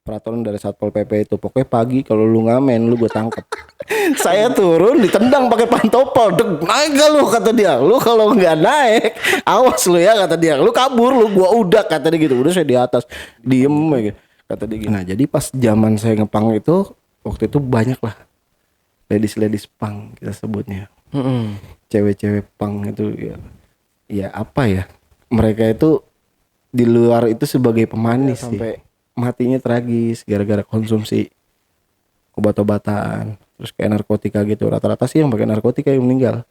peraturan dari Satpol PP itu. Pokoknya pagi kalau lu ngamen lu gue tangkap. Saya turun ditendang pakai pantopel. Deg, naik gak lu kata dia. Lu kalau nggak naik, awas lu ya kata dia. Lu kabur lu gua udah kata dia gitu. Udah saya di atas diem aja kata dia gitu. Nah, jadi pas zaman saya ngepang itu waktu itu banyak lah ladies pang kita sebutnya. Cewek-cewek pang itu ya, ya apa ya? Mereka itu di luar itu sebagai pemanis sih. Sampai matinya tragis gara-gara konsumsi obat-obatan terus kayak narkotika gitu. Rata-rata sih yang pakai narkotika yang meninggal.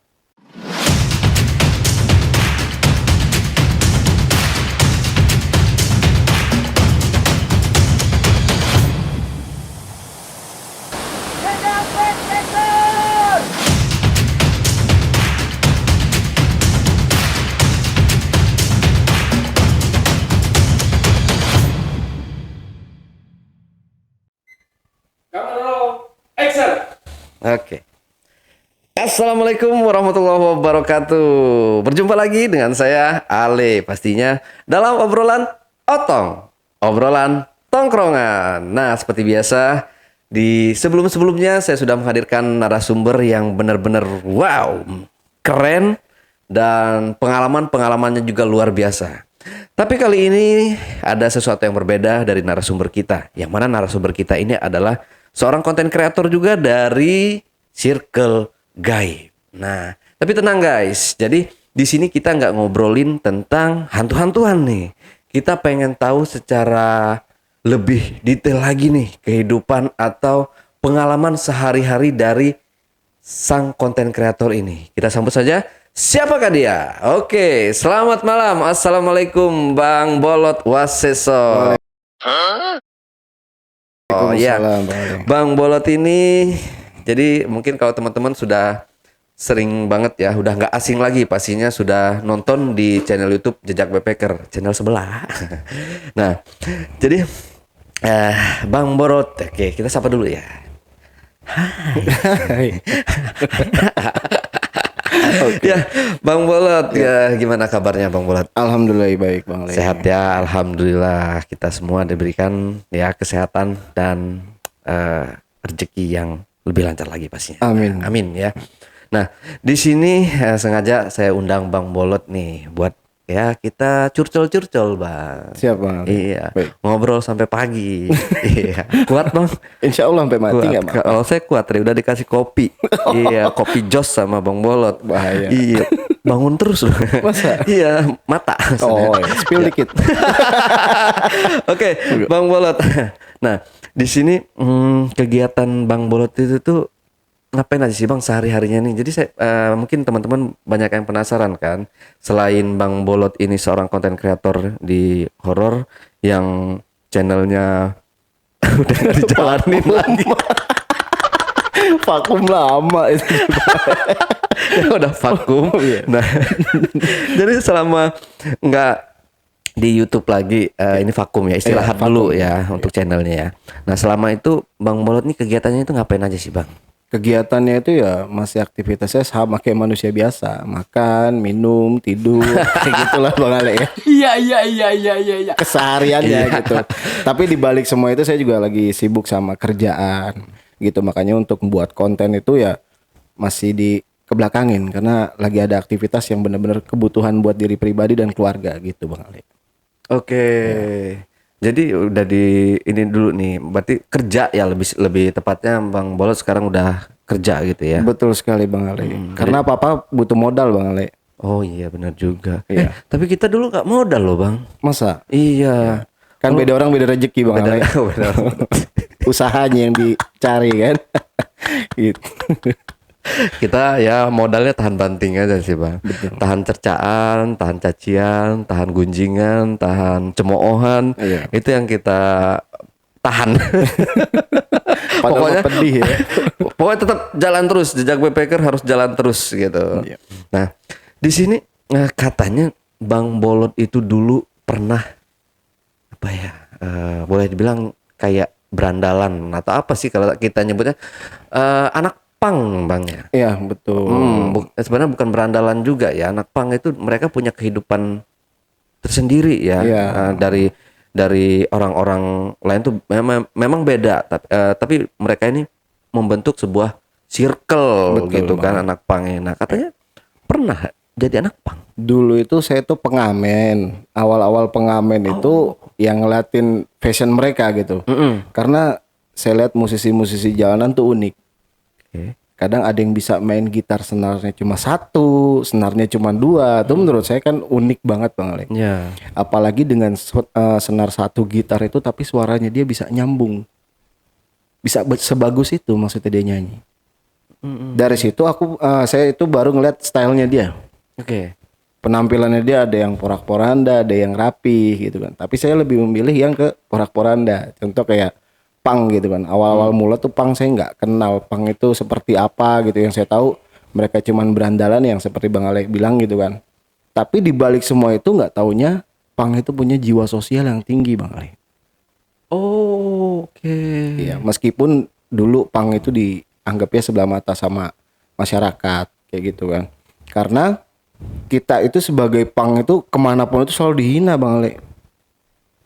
Oke. Assalamualaikum warahmatullahi wabarakatuh. Berjumpa lagi dengan saya Ale, pastinya dalam obrolan otong, obrolan tongkrongan. Nah, seperti biasa di sebelum-sebelumnya saya sudah menghadirkan narasumber yang benar-benar wow, keren dan pengalaman-pengalamannya juga luar biasa. Tapi kali ini ada sesuatu yang berbeda dari narasumber kita. Yang mana narasumber kita ini adalah seorang konten kreator juga dari Circle Gaib. Nah, tapi tenang guys. Jadi di sini kita nggak ngobrolin tentang hantu-hantuan nih. Kita pengen tahu secara lebih detail lagi nih kehidupan atau pengalaman sehari-hari dari sang konten kreator ini. Kita sambut saja. Siapakah dia? Oke, selamat malam. Assalamualaikum Bang Bolot Waseso. Oh ya, Bang Bolot ini, jadi mungkin kalau teman-teman sudah sering banget ya, udah nggak asing lagi pastinya sudah nonton di channel YouTube Jejak Backpacker, channel sebelah. Nah, jadi Bang Bolot, oke kita sapa dulu ya. Hai. Okay. Ya, Bang Bolot, ya gimana kabarnya Bang Bolot? Alhamdulillah baik Bang Le. Sehat ya, alhamdulillah kita semua diberikan ya kesehatan dan rezeki yang lebih lancar lagi pastinya. Amin. Amin ya. Nah, di sini sengaja saya undang Bang Bolot nih buat ya kita curcol-curcol Bang. Siap Bang. Iya. Baik. Ngobrol sampai pagi. Iya. Kuat Bang? Insya Allah sampai mati nggak Bang? Kalau saya kuat, udah dikasih kopi. Iya, kopi jos sama Bang Bolot. Bahaya. Iya. Bangun terus loh. Masa? Iya, mata. Oh, ya. Spill dikit. Oke, Bang Bolot. Nah, di sini kegiatan Bang Bolot itu tuh ngapain aja sih Bang sehari-harinya nih? Jadi saya mungkin teman-teman banyak yang penasaran kan. Selain Bang Bolot ini seorang konten kreator di horor yang channelnya udah nggak dijalanin lagi. Vakum lama itu. Ya udah vakum. Nah, jadi selama nggak di YouTube lagi ini vakum ya, istirahat dulu ya untuk channelnya ya. Nah, selama itu Bang Bolot nih kegiatannya itu ngapain aja sih Bang? Kegiatannya itu ya masih aktivitasnya sama kayak manusia biasa, makan, minum, tidur, kayak gitulah Bang Ale ya. Iya. Kesehariannya gitu. Tapi di balik semua itu saya juga lagi sibuk sama kerjaan gitu, makanya untuk membuat konten itu ya masih di kebelakangin karena lagi ada aktivitas yang benar-benar kebutuhan buat diri pribadi dan keluarga gitu Bang Ale. Oke. Ya. Jadi udah di ini dulu nih, berarti kerja ya lebih tepatnya Bang Bolot sekarang udah kerja gitu ya. Betul sekali Bang Ale. Karena apa-apa butuh modal Bang Ale. Oh iya benar juga. Iya. Tapi kita dulu nggak modal loh Bang. Masa? Iya. Kan beda orang beda rezeki Bang Ale. Beda. Usahanya yang dicari kan. Gitu. Kita ya modalnya tahan banting aja sih Bang. Betul. Tahan cercaan, tahan cacian, tahan gunjingan, tahan cemoohan. Iya. Itu yang kita tahan. Pokoknya pedih ya. Pokoknya tetap jalan terus, Jejak Backpacker harus jalan terus gitu. Iya. Nah, di sini katanya Bang Bolot itu dulu pernah apa ya? Boleh dibilang kayak berandalan atau apa sih kalau kita nyebutnya anak pang Bang ya. Iya, betul. Sebenarnya bukan berandalan juga ya. Anak pang itu mereka punya kehidupan tersendiri ya. Iya. dari orang-orang lain tuh memang beda, tapi mereka ini membentuk sebuah circle Betul gitu kan, banget. anak pangnya. Nah, katanya pernah jadi anak pang. Dulu itu saya tuh pengamen. Awal-awal pengamen itu yang ngeliatin fashion mereka gitu. Karena saya lihat musisi-musisi jalanan tuh unik. Oke. Kadang ada yang bisa main gitar senarnya cuma satu, senarnya cuma dua. Itu menurut saya kan unik banget Bang Ale. Ya. Apalagi dengan senar satu gitar itu tapi suaranya dia bisa nyambung. Bisa sebagus itu maksudnya dia nyanyi. Dari situ saya itu baru ngeliat stylenya dia. Oke. Penampilannya dia ada yang porak-poranda, ada yang rapi gitu kan. Tapi saya lebih memilih yang ke porak-poranda. Contoh kayak punk gitu kan. Awal-awal mula tuh punk saya nggak kenal punk itu seperti apa gitu. Yang saya tahu mereka cuman berandalan yang seperti Bang Alek bilang gitu kan. Tapi di balik semua itu nggak taunya punk itu punya jiwa sosial yang tinggi Bang Alek. Oh, oke. Iya, meskipun dulu punk itu dianggapnya sebelah mata sama masyarakat kayak gitu kan. Karena kita itu sebagai punk itu kemanapun itu selalu dihina Bang Ale.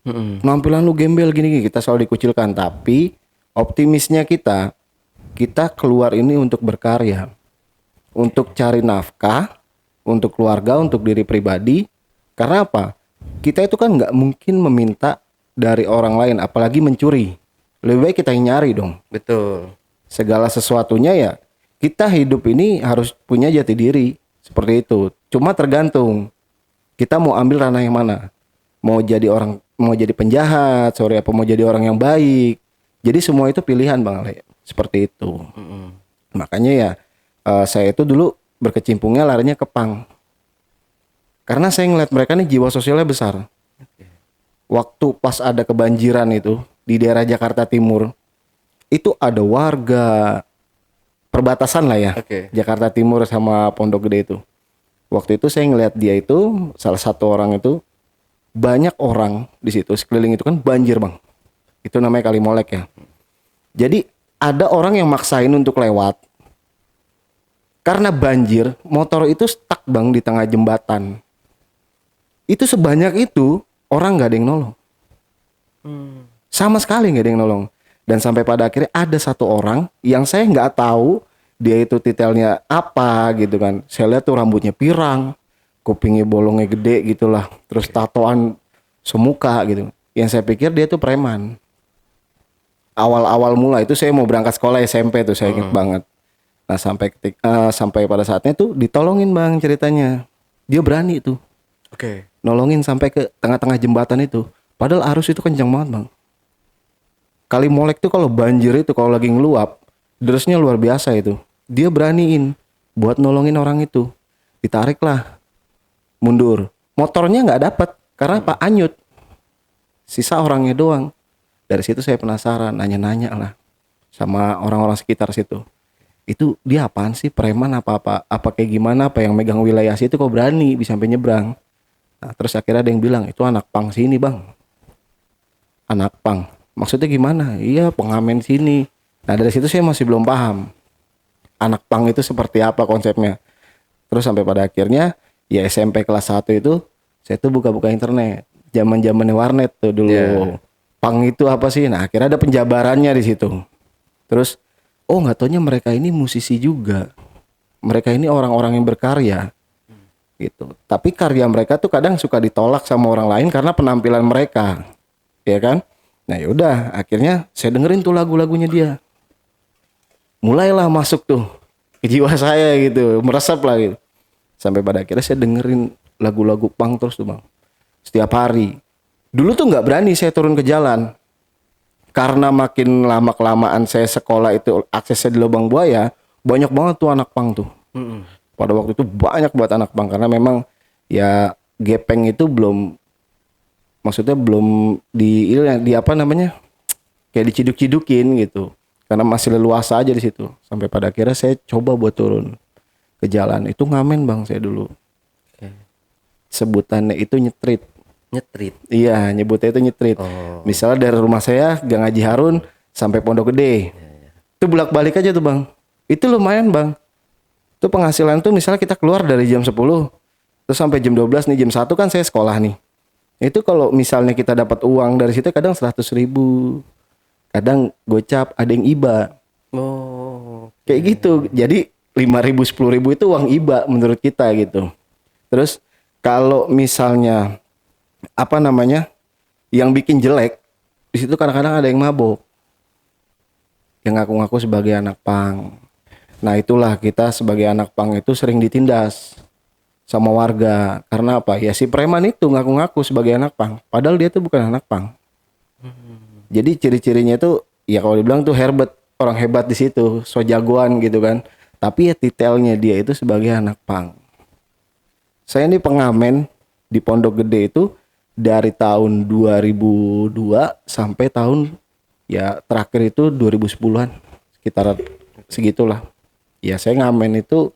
Penampilan lu gembel gini kita selalu dikucilkan. Tapi optimisnya kita keluar ini untuk berkarya, untuk cari nafkah, untuk keluarga, untuk diri pribadi. Karena apa? Kita itu kan nggak mungkin meminta dari orang lain, apalagi mencuri. Lebih baik kita yang nyari dong. Betul. Segala sesuatunya ya kita hidup ini harus punya jati diri seperti itu. Cuma tergantung kita mau ambil ranah yang mana. Mau jadi penjahat, apa mau jadi orang yang baik. Jadi semua itu pilihan Bang Ale. Seperti itu. Makanya ya saya itu dulu berkecimpungnya larinya ke punk. Karena saya ngeliat mereka nih jiwa sosialnya besar. Waktu pas ada kebanjiran itu di daerah Jakarta Timur, itu ada warga perbatasan lah ya, Oke. Jakarta Timur sama Pondok Gede itu. Waktu itu saya ngeliat dia itu salah satu orang itu banyak orang di situ sekeliling itu kan banjir Bang. Itu namanya Kali Molek ya. Jadi ada orang yang maksain untuk lewat. Karena banjir, motor itu stuck Bang di tengah jembatan. Itu sebanyak itu orang nggak ada yang nolong. Sama sekali nggak ada yang nolong. Dan sampai pada akhirnya ada satu orang yang saya nggak tahu dia itu titelnya apa gitu kan. Saya lihat tuh rambutnya pirang, kupingnya bolongnya gede gitulah, terus tatoan semuka gitu. Yang saya pikir dia tuh preman. Awal-awal mula itu saya mau berangkat sekolah SMP tuh saya ingat banget. Nah sampai pada saatnya tuh ditolongin Bang ceritanya. Dia berani tuh Oke. nolongin sampai ke tengah-tengah jembatan itu. Padahal arus itu kencang banget Bang. Kali Molek tuh kalau banjir itu kalau lagi ngeluap, derasnya luar biasa itu. Dia beraniin buat nolongin orang itu. Ditariklah mundur. Motornya nggak dapat karena Pak anyut. Sisa orangnya doang. Dari situ saya penasaran, nanya-nanya lah sama orang-orang sekitar situ. Itu dia apaan sih, preman apa kayak gimana, apa yang megang wilayah situ kok berani bisa sampai nyebrang. Nah, terus akhirnya ada yang bilang, itu anak pang sini Bang. Anak pang. Maksudnya gimana? Iya, pengamen sini. Nah, dari situ saya masih belum paham. Anak pang itu seperti apa konsepnya. Terus sampai pada akhirnya, ya SMP kelas 1 itu, saya tuh buka-buka internet. Zaman-zamannya warnet tuh dulu. Yeah. Pang itu apa sih? Nah, akhirnya ada penjabarannya di situ. Terus, oh nggak taunya mereka ini musisi juga. Mereka ini orang-orang yang berkarya. Gitu. Tapi karya mereka tuh kadang suka ditolak sama orang lain karena penampilan mereka, ya kan? Nah yaudah, akhirnya saya dengerin tuh lagu-lagunya dia. Mulailah masuk tuh ke jiwa saya gitu, meresap lah gitu. Sampai pada akhirnya saya dengerin lagu-lagu punk terus tuh Bang. Setiap hari. Dulu tuh nggak berani saya turun ke jalan. Karena makin lama kelamaan saya sekolah itu aksesnya di Lubang Buaya, banyak banget tuh anak punk tuh. Pada waktu itu banyak buat anak punk karena memang ya gepeng itu belum, maksudnya belum di apa namanya, kayak diciduk-cidukin gitu. Karena masih leluasa aja di situ. Sampai pada akhirnya saya coba buat turun ke jalan. Itu ngamen Bang saya dulu. Sebutannya itu nyetrit. Nyetrit. Iya, nyebutnya itu nyetrit. Oh. Misalnya dari rumah saya Gang Haji Harun sampai Pondok Gede. Itu bolak-balik aja tuh Bang. Itu lumayan Bang. Itu penghasilan tuh misalnya kita keluar dari jam 10 terus sampai jam 12 nih, jam 1 kan saya sekolah nih. Itu kalau misalnya kita dapat uang dari situ kadang 100.000, kadang gocap, ada yang iba. Oh. Kayak gitu. Jadi 5.000, 10.000 itu uang iba menurut kita gitu. Terus kalau misalnya apa namanya yang bikin jelek di situ kadang-kadang ada yang mabok, yang ngaku-ngaku sebagai anak pang. Nah itulah kita sebagai anak pang itu sering ditindas sama warga. Karena apa? Ya si preman itu ngaku-ngaku sebagai anak pang, padahal dia tuh bukan anak pang. Jadi ciri-cirinya tuh ya kalau dibilang tuh Herbert, orang hebat di situ, so jagoan gitu kan. Tapi ya titelnya dia itu sebagai anak pang. Saya ini pengamen di Pondok Gede itu dari tahun 2002 sampai tahun ya terakhir itu 2010-an, sekitar segitulah. Ya saya ngamen itu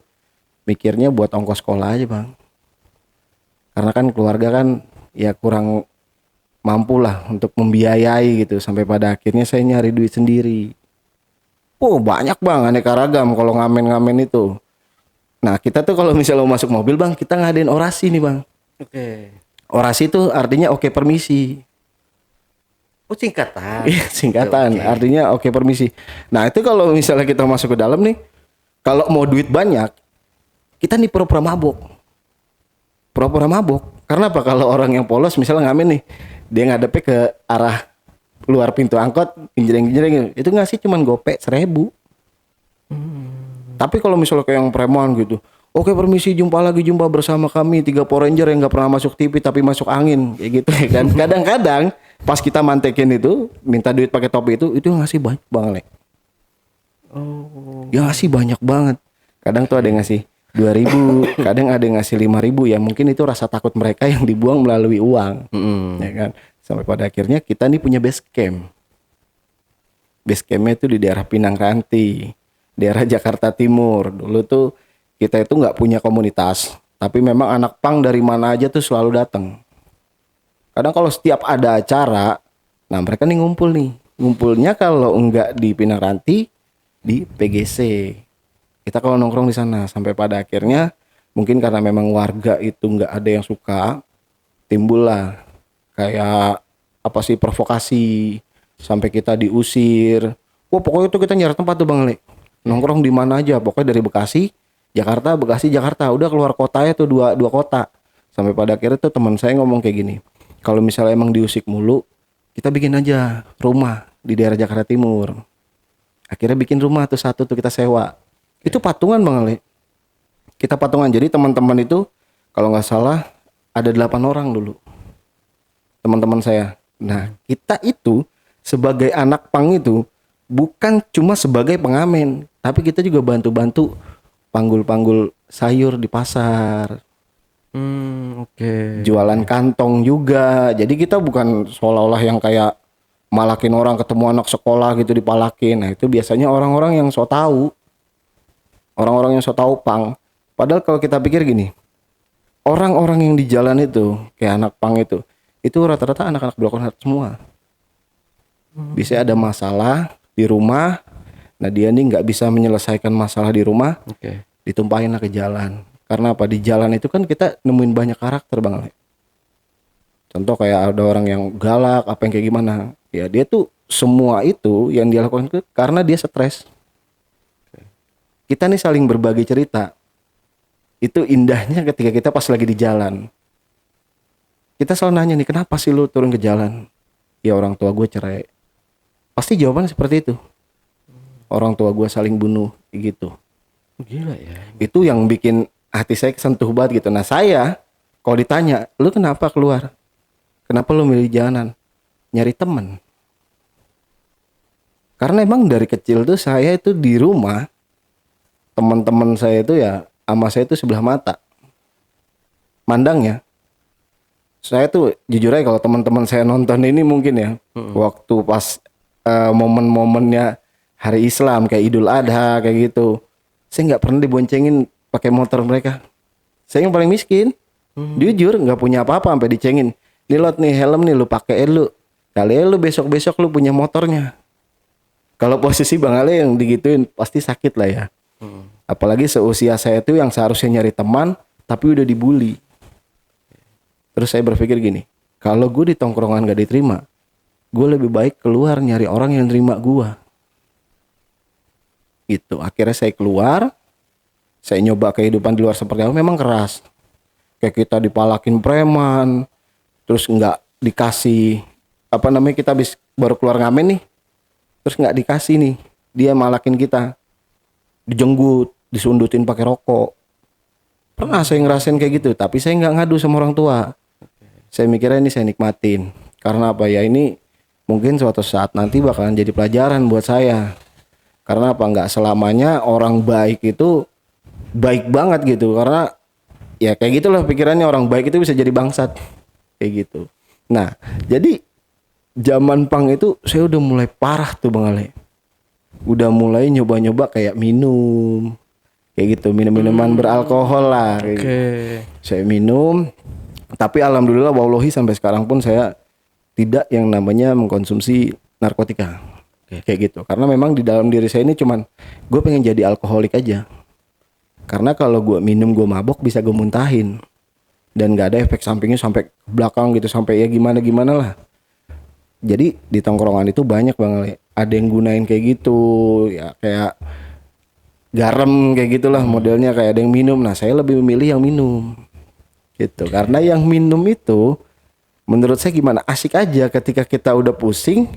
mikirnya buat ongkos sekolah aja bang. Karena kan keluarga kan ya kurang mampu lah untuk membiayai gitu. Sampai pada akhirnya saya nyari duit sendiri. Oh banyak bang, aneka ragam kalau ngamen-ngamen itu. Nah kita tuh kalau misalnya mau masuk mobil bang, kita ngadain orasi nih bang. Oke. Orasi itu artinya oke permisi. Oh singkatan. Iya singkatan, Oke. artinya oke permisi. Nah itu kalau misalnya kita masuk ke dalam nih, kalau mau duit banyak, kita nih pura-pura mabok. Pura-pura mabok. Karena apa? Kalau orang yang polos misalnya ngamen nih, dia ngadepnya ke arah keluar pintu angkot, genjreng-genjreng, itu ngasih cuman gopek 1.000. Tapi kalau misalnya kayak yang preman gitu, oke permisi, jumpa lagi, jumpa bersama kami 3 Power Ranger yang nggak pernah masuk TV tapi masuk angin, kayak gitu ya kan. Kadang-kadang pas kita mantekin itu, minta duit pakai topi itu ngasih banyak banget. Oh. Ya ngasih banyak banget. Kadang tuh ada yang ngasih 2.000, kadang ada yang ngasih 5.000, ya mungkin itu rasa takut mereka yang dibuang melalui uang. Ya kan. Sampai pada akhirnya kita nih punya base camp. Base campnya itu di daerah Pinang Ranti, daerah Jakarta Timur. Dulu tuh kita itu nggak punya komunitas, tapi memang anak pang dari mana aja tuh selalu datang. Kadang kalau setiap ada acara, nah mereka nih ngumpul nih. Ngumpulnya kalau enggak di Pinang Ranti, di PGC. Kita kalau nongkrong di sana sampai pada akhirnya mungkin karena memang warga itu nggak ada yang suka, timbullah kayak apa sih provokasi sampai kita diusir. Wah pokoknya itu kita nyari tempat tuh Bang Le. Nongkrong di mana aja, pokoknya dari Bekasi, Jakarta, udah keluar kotanya tuh dua kota. Sampai pada akhirnya tuh teman saya ngomong kayak gini, kalau misalnya emang diusik mulu, kita bikin aja rumah di daerah Jakarta Timur. Akhirnya bikin rumah tuh satu tuh kita sewa. Itu patungan Bang Le. Kita patungan, jadi teman-teman itu kalau nggak salah ada 8 orang dulu. Teman-teman saya. Nah kita itu sebagai anak pang itu bukan cuma sebagai pengamen, tapi kita juga bantu-bantu panggul-panggul sayur di pasar. Oke. Jualan kantong juga. Jadi kita bukan seolah-olah yang kayak malakin orang, ketemu anak sekolah gitu dipalakin. Nah itu biasanya orang-orang yang so tahu. Orang-orang yang so tahu pang. Padahal kalau kita pikir gini, orang-orang yang di jalan itu kayak anak pang itu rata-rata anak-anak broken heart semua. Bisa ada masalah di rumah, nah dia nih nggak bisa menyelesaikan masalah di rumah, Oke. ditumpahin ke jalan. Karena apa? Di jalan itu kan kita nemuin banyak karakter Bang Le. Contoh kayak ada orang yang galak, apa yang kayak gimana. Ya dia tuh semua itu yang dia lakukan itu karena dia stres. Kita nih saling berbagi cerita. Itu indahnya ketika kita pas lagi di jalan. Kita selalu nanya nih, kenapa sih lu turun ke jalan? Ya orang tua gue cerai. Pasti jawabannya seperti itu. Orang tua gue saling bunuh, gitu. Gila ya. Itu yang bikin hati saya kesentuh banget gitu. Nah saya, kalau ditanya, lu kenapa keluar? Kenapa lu milih jalanan? Nyari teman. Karena emang dari kecil tuh saya itu di rumah, teman-teman saya itu ya sama saya itu sebelah mata. Mandangnya. Saya tuh jujur aja kalau teman-teman saya nonton ini mungkin ya, waktu pas momen-momennya hari Islam kayak Idul Adha kayak gitu, saya nggak pernah diboncengin pakai motor mereka. Saya yang paling miskin, jujur nggak punya apa-apa sampai dicengin. Nih lot nih helm nih lu pakai lu, kali lu besok-besok lu punya motornya. Kalau posisi Bang Ale yang digituin pasti sakit lah ya. Apalagi seusia saya tuh yang seharusnya nyari teman tapi udah dibully. Terus saya berpikir gini, Kalau gue di tongkrongan gak diterima, gue lebih baik keluar nyari orang yang terima gue. Gitu. Akhirnya saya keluar, saya nyoba kehidupan di luar seperti apa. Memang keras. Kayak kita dipalakin preman, terus nggak dikasih kita baru keluar ngamen nih, terus nggak dikasih nih, dia malakin kita, dijenggut, disundutin pakai rokok. Pernah saya ngerasain kayak gitu, tapi saya nggak ngadu sama orang tua. Saya mikirnya ini saya nikmatin, karena apa ya, ini mungkin suatu saat nanti bakalan jadi pelajaran buat saya. Karena apa, nggak selamanya orang baik itu baik banget gitu, karena ya kayak gitulah pikirannya, orang baik itu bisa jadi bangsat kayak gitu. Nah, jadi zaman pang itu saya udah mulai parah tuh Bang Ale. Udah mulai nyoba-nyoba kayak minum, kayak gitu, minum-minuman beralkohol lah. Oke. Saya minum, tapi alhamdulillah wallahi sampai sekarang pun saya tidak yang namanya mengkonsumsi narkotika. Kayak gitu. Karena memang di dalam diri saya ini cuman gue pengen jadi alkoholik aja. Karena kalau gue minum gue mabok bisa gue muntahin. Dan gak ada efek sampingnya sampai ke belakang gitu, sampai ya gimana-gimana lah. Jadi di tongkrongan itu banyak banget. Ada yang gunain kayak gitu, ya kayak garam kayak gitulah modelnya, kayak ada yang minum. Nah saya lebih memilih yang minum gitu. Karena yang minum itu menurut saya gimana, asik aja ketika kita udah pusing,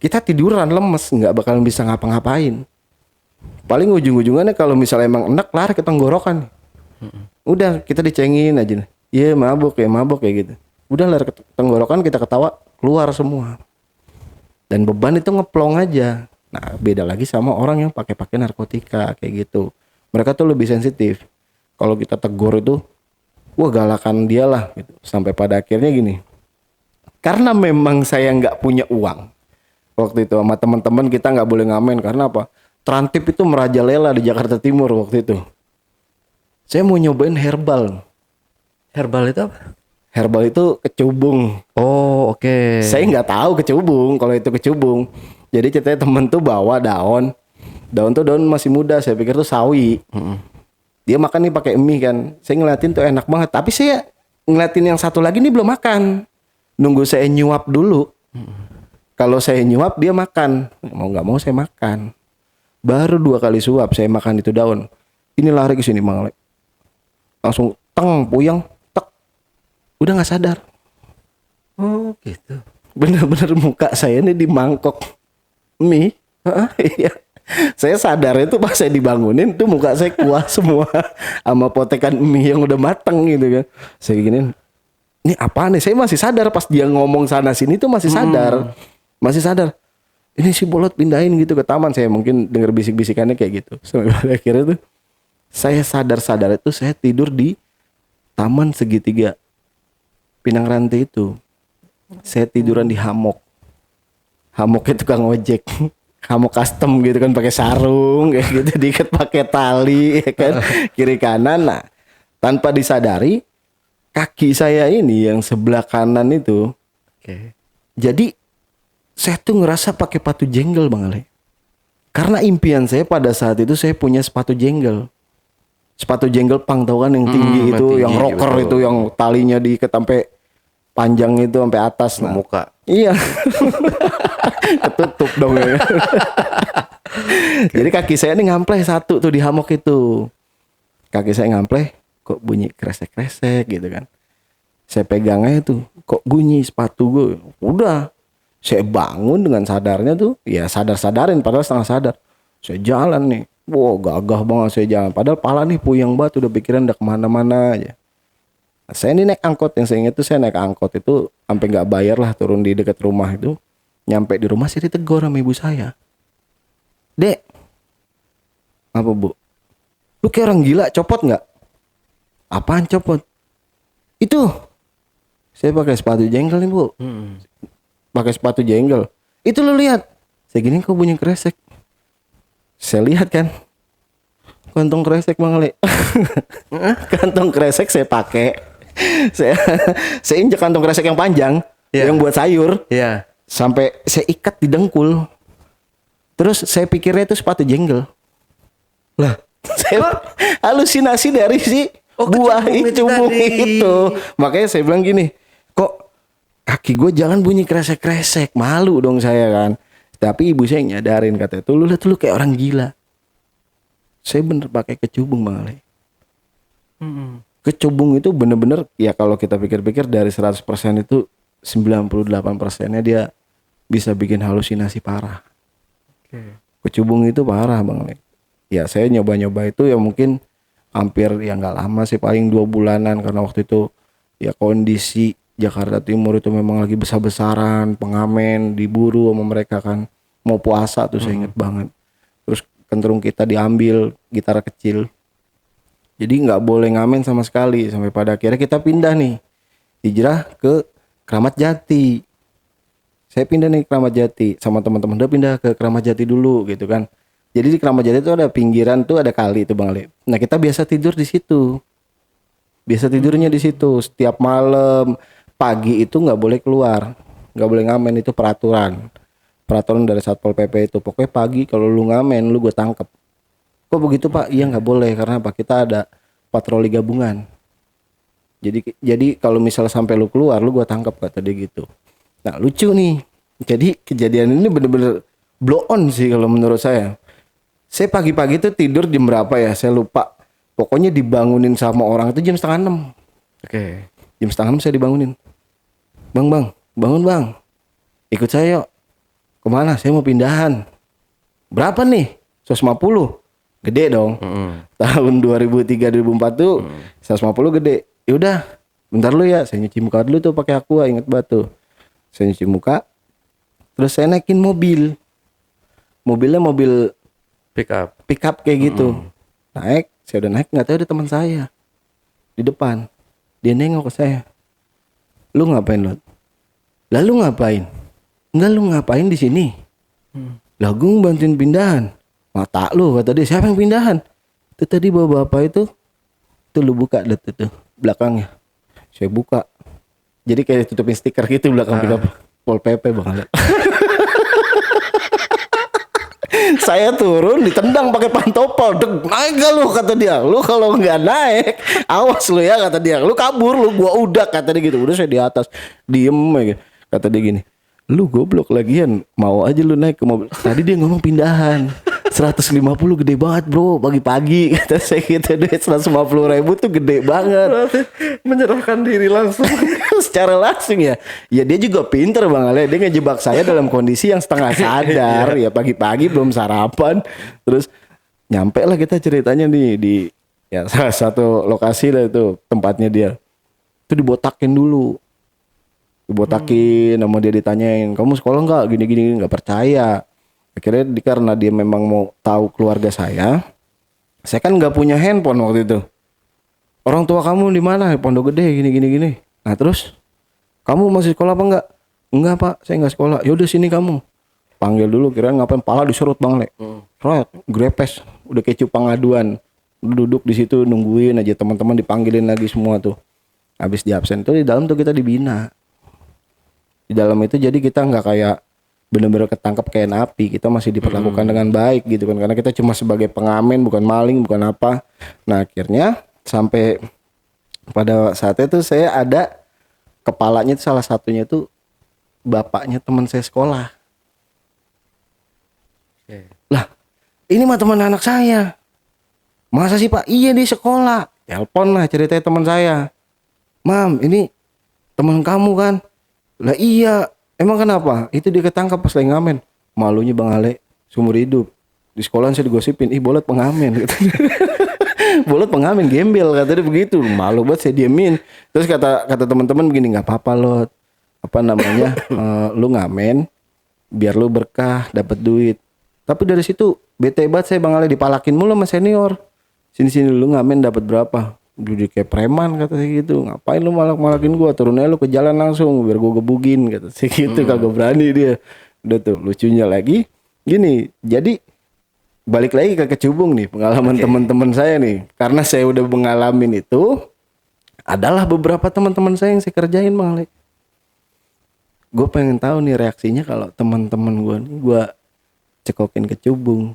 kita tiduran lemes, gak bakalan bisa ngapa-ngapain. Paling ujung-ujungannya kalau misalnya emang enak lari ke tenggorokan. Udah kita dicengin aja. Iya mabuk kayak gitu. Udah lari ke tenggorokan, kita ketawa, keluar semua. Dan beban itu ngeplong aja. Nah beda lagi sama orang yang pakai narkotika kayak gitu. Mereka tuh lebih sensitif. Kalau kita tegur itu, wah galakan dia lah gitu. Sampai pada akhirnya gini. Karena memang saya nggak punya uang. Waktu itu sama teman-teman kita nggak boleh ngamen. Karena apa? Trantip itu merajalela di Jakarta Timur waktu itu. Saya mau nyobain herbal. Herbal itu apa? Herbal itu kecubung. Oh, oke. Saya nggak tahu kecubung kalau itu kecubung. Jadi ceritanya temen tuh bawa daun. Daun tuh daun masih muda. Saya pikir tuh sawi. Dia makan nih pakai mie kan. Saya ngeliatin tuh enak banget. Tapi saya ngeliatin yang satu lagi nih belum makan. Nunggu saya nyuap dulu. Kalau saya nyuap dia makan. Mau nggak mau saya makan. Baru 2 kali suap saya makan itu daun. Ini lari ke sini Bang Ale. Langsung puyeng, tek. Udah nggak sadar. Oh gitu. Bener-bener muka saya ini di mangkok mie. Iya. Saya sadar itu pas saya dibangunin tuh muka saya kuah semua sama potekan mie yang udah mateng gitu kan. Saya giniin, ini apa nih? Saya masih sadar pas dia ngomong sana sini tuh masih sadar. Masih sadar. Ini si bolot pindahin gitu ke taman. Saya mungkin dengar bisik-bisikannya kayak gitu. Sampai pada akhirnya tuh saya sadar-sadar itu saya tidur di taman segitiga Pinang Ranti itu. Saya tiduran di hamok. Hamoknya tukang ojek. Hamok custom gitu kan, pakai sarung kayak gitu, diikat pakai tali ya kan, kiri kanan. Nah, tanpa disadari kaki saya ini yang sebelah kanan itu. Jadi saya tuh ngerasa pakai sepatu jenggel Bang Ale. Karena impian saya pada saat itu saya punya sepatu jenggel. Sepatu jenggel pang, tahu kan yang tinggi itu, yang rocker betul. Itu yang talinya diikat sampai panjang itu sampai atas. Nah, muka. Iya. Ketutup dong ya. Jadi kaki saya ini ngampleh satu tuh di hamok itu. Kaki saya ngampleh, kok bunyi kresek-kresek gitu kan. Saya pegangnya tuh, kok bunyi sepatu gue. Udah. Saya bangun dengan sadarnya tuh, ya sadar-sadarin padahal setengah sadar. Saya jalan nih, wow gagah banget saya jalan. Padahal pala nih puyeng banget, udah pikiran udah kemana-mana aja. Nah, saya ini naik angkot, yang saya ingat tuh saya naik angkot itu sampai nggak bayar lah, turun di dekat rumah itu. Nyampe di rumah saya ditegur sama ibu saya. Dek, apa bu? Lu kayak orang gila, copot nggak? Apaan copot? Itu, saya pakai sepatu jenggel nih bu. Pakai sepatu jenggel. Itu lu lihat. Saya gini kok bunyi kresek. Saya lihat kan. Kantong kresek Bang Ale. Kantong kresek saya pakai. saya injek kantong kresek yang panjang, yang buat sayur. Sampai saya ikat di dengkul. Terus saya pikirnya itu sepatu jenggel. Lah, saya halusinasi dari si buah cubung itu. Makanya saya bilang gini, kok kaki gue jalan bunyi kresek-kresek, malu dong saya kan. Tapi ibu saya nyadarin, katanya tuh lu lihat lu kayak orang gila. Saya bener pakai kecubung Bang Ale. Kecubung itu bener-bener ya kalau kita pikir-pikir dari 100% itu 98%-nya dia bisa bikin halusinasi parah. Kecubung itu parah Bang Ale. Ya saya nyoba-nyoba itu ya mungkin hampir ya nggak lama sih, paling 2 bulanan, karena waktu itu ya kondisi Jakarta Timur itu memang lagi besar-besaran, pengamen diburu sama mereka kan, mau puasa tuh saya inget banget. Terus kentrung kita diambil, gitar kecil, jadi nggak boleh ngamen sama sekali, sampai pada akhirnya kita pindah nih, hijrah ke Kramat Jati. Saya pindah nih ke Kramat Jati sama teman-teman, udah pindah ke Kramat Jati dulu gitu kan. Jadi di Kramat Jati itu ada pinggiran tuh, ada kali itu Bang Ale. Nah kita biasa tidur di situ, biasa tidurnya di situ. Setiap malam pagi itu nggak boleh keluar, nggak boleh ngamen, itu peraturan dari Satpol PP itu. Pokoknya pagi kalau lu ngamen lu gue tangkep. Kok begitu Pak? Iya nggak boleh, karena apa? Kita ada patroli gabungan. Jadi kalau misal sampai lu keluar lu gua tangkap, kata dia gitu. Nah lucu nih. Jadi kejadian ini bener-bener blow on sih kalau menurut saya. Saya pagi-pagi tuh tidur jam berapa ya? Saya lupa. Pokoknya dibangunin sama orang itu jam 5:30. Oke. Jam 5:30 saya dibangunin. Bang, bangun bang. Ikut saya yuk. Kemana? Saya mau pindahan. Berapa nih? 150. Gede dong. Tahun 2003-2004 tuh 150 gede. Yaudah, bentar lu ya. Saya nyuci muka dulu tuh pakai Aqua, inget banget tuh. Saya nyuci muka. Terus saya naikin mobil. Mobilnya mobil pick up kayak gitu. Naik, saya udah naik, nggak tahu ada teman saya di depan. Dia nengok ke saya. Lu ngapain, Lot? Lalu ngapain? Enggak, lu ngapain di sini? Lah gue bantuin pindahan. Mata lu, kata dia. Siapa yang pindahan? Itu tadi bapak itu. Tuh lu buka tuh belakangnya. Saya buka. Jadi kayak tutupin stiker gitu belakang pick up. Pol PP Bang. Saya turun ditendang pakai pantopel. Naik gak lu, kata dia. Lu kalau nggak naik, awas lu ya, kata dia. Lu kabur lu, gua udah, kata dia gitu. Udah saya di atas, diem aja. Kata dia gini, lu goblok lagian, mau aja lu naik ke mobil. Tadi dia ngomong pindahan 150 gede banget bro, pagi-pagi. Kata saya gitu, duit 150.000 tuh gede banget. Menyerahkan diri langsung. Secara langsung ya. Ya dia juga pinter Bang Ale. Dia ngejebak saya dalam kondisi yang setengah sadar. Ya pagi-pagi belum sarapan. Terus nyampe lah kita ceritanya nih di ya salah satu lokasi lah itu tempatnya dia. Itu dibotakin dulu. Dibotakin, sama dia ditanyain, kamu sekolah nggak? Gini-gini, nggak percaya. Akhirnya karena dia memang mau tahu keluarga saya kan nggak punya handphone waktu itu. Orang tua kamu di mana? Pondok Gede, gini. Nah terus, kamu masih sekolah apa enggak? Enggak pak, saya nggak sekolah. Yaudah sini kamu. Panggil dulu, kira ngapain? Pala diserut Bang Le. Royot, grepes, udah kayak cupang aduan. Duduk di situ nungguin aja, teman-teman dipanggilin lagi semua tuh. Habis di absen tuh di dalam tuh kita dibina. Di dalam itu jadi kita nggak kayak bener-bener ketangkep kayak napi. Kita masih diperlakukan dengan baik gitu kan, karena kita cuma sebagai pengamen, bukan maling, bukan apa. Nah akhirnya sampai pada saat itu saya ada kepalanya itu, salah satunya tuh bapaknya teman saya sekolah. Lah ini mah teman anak saya. Masa sih pak? Iya di sekolah. Telepon lah ceritanya teman saya. Mam ini teman kamu kan? Lah iya. Emang kenapa? Itu dia ketangkap pas lagi ngamen. Malunya Bang Ale seumur hidup. Di sekolah saya digosipin, ih Bolot pengamen gitu. Bolot pengamen gembel, kata dia begitu. Malu banget saya diemin. Terus kata teman-teman begini, nggak apa-apa Lot. Apa namanya? Lu ngamen biar lu berkah, dapat duit. Tapi dari situ bete banget saya Bang Ale, dipalakin mulu sama senior. Sini lu ngamen dapat berapa? Jadi kayak preman, kata saya gitu. Ngapain lu malak-malakin gua? Turun aja lu ke jalan langsung biar gua gebugin, kata saya gitu. Kagak berani dia. Udah tuh lucunya lagi gini. Jadi balik lagi ke kecubung nih, pengalaman teman-teman saya nih. Karena saya udah mengalamin itu, adalah beberapa teman-teman saya yang saya kerjain Bang Ale. Gue pengen tahu nih reaksinya kalau teman-teman gue nih gue cekokin kecubung.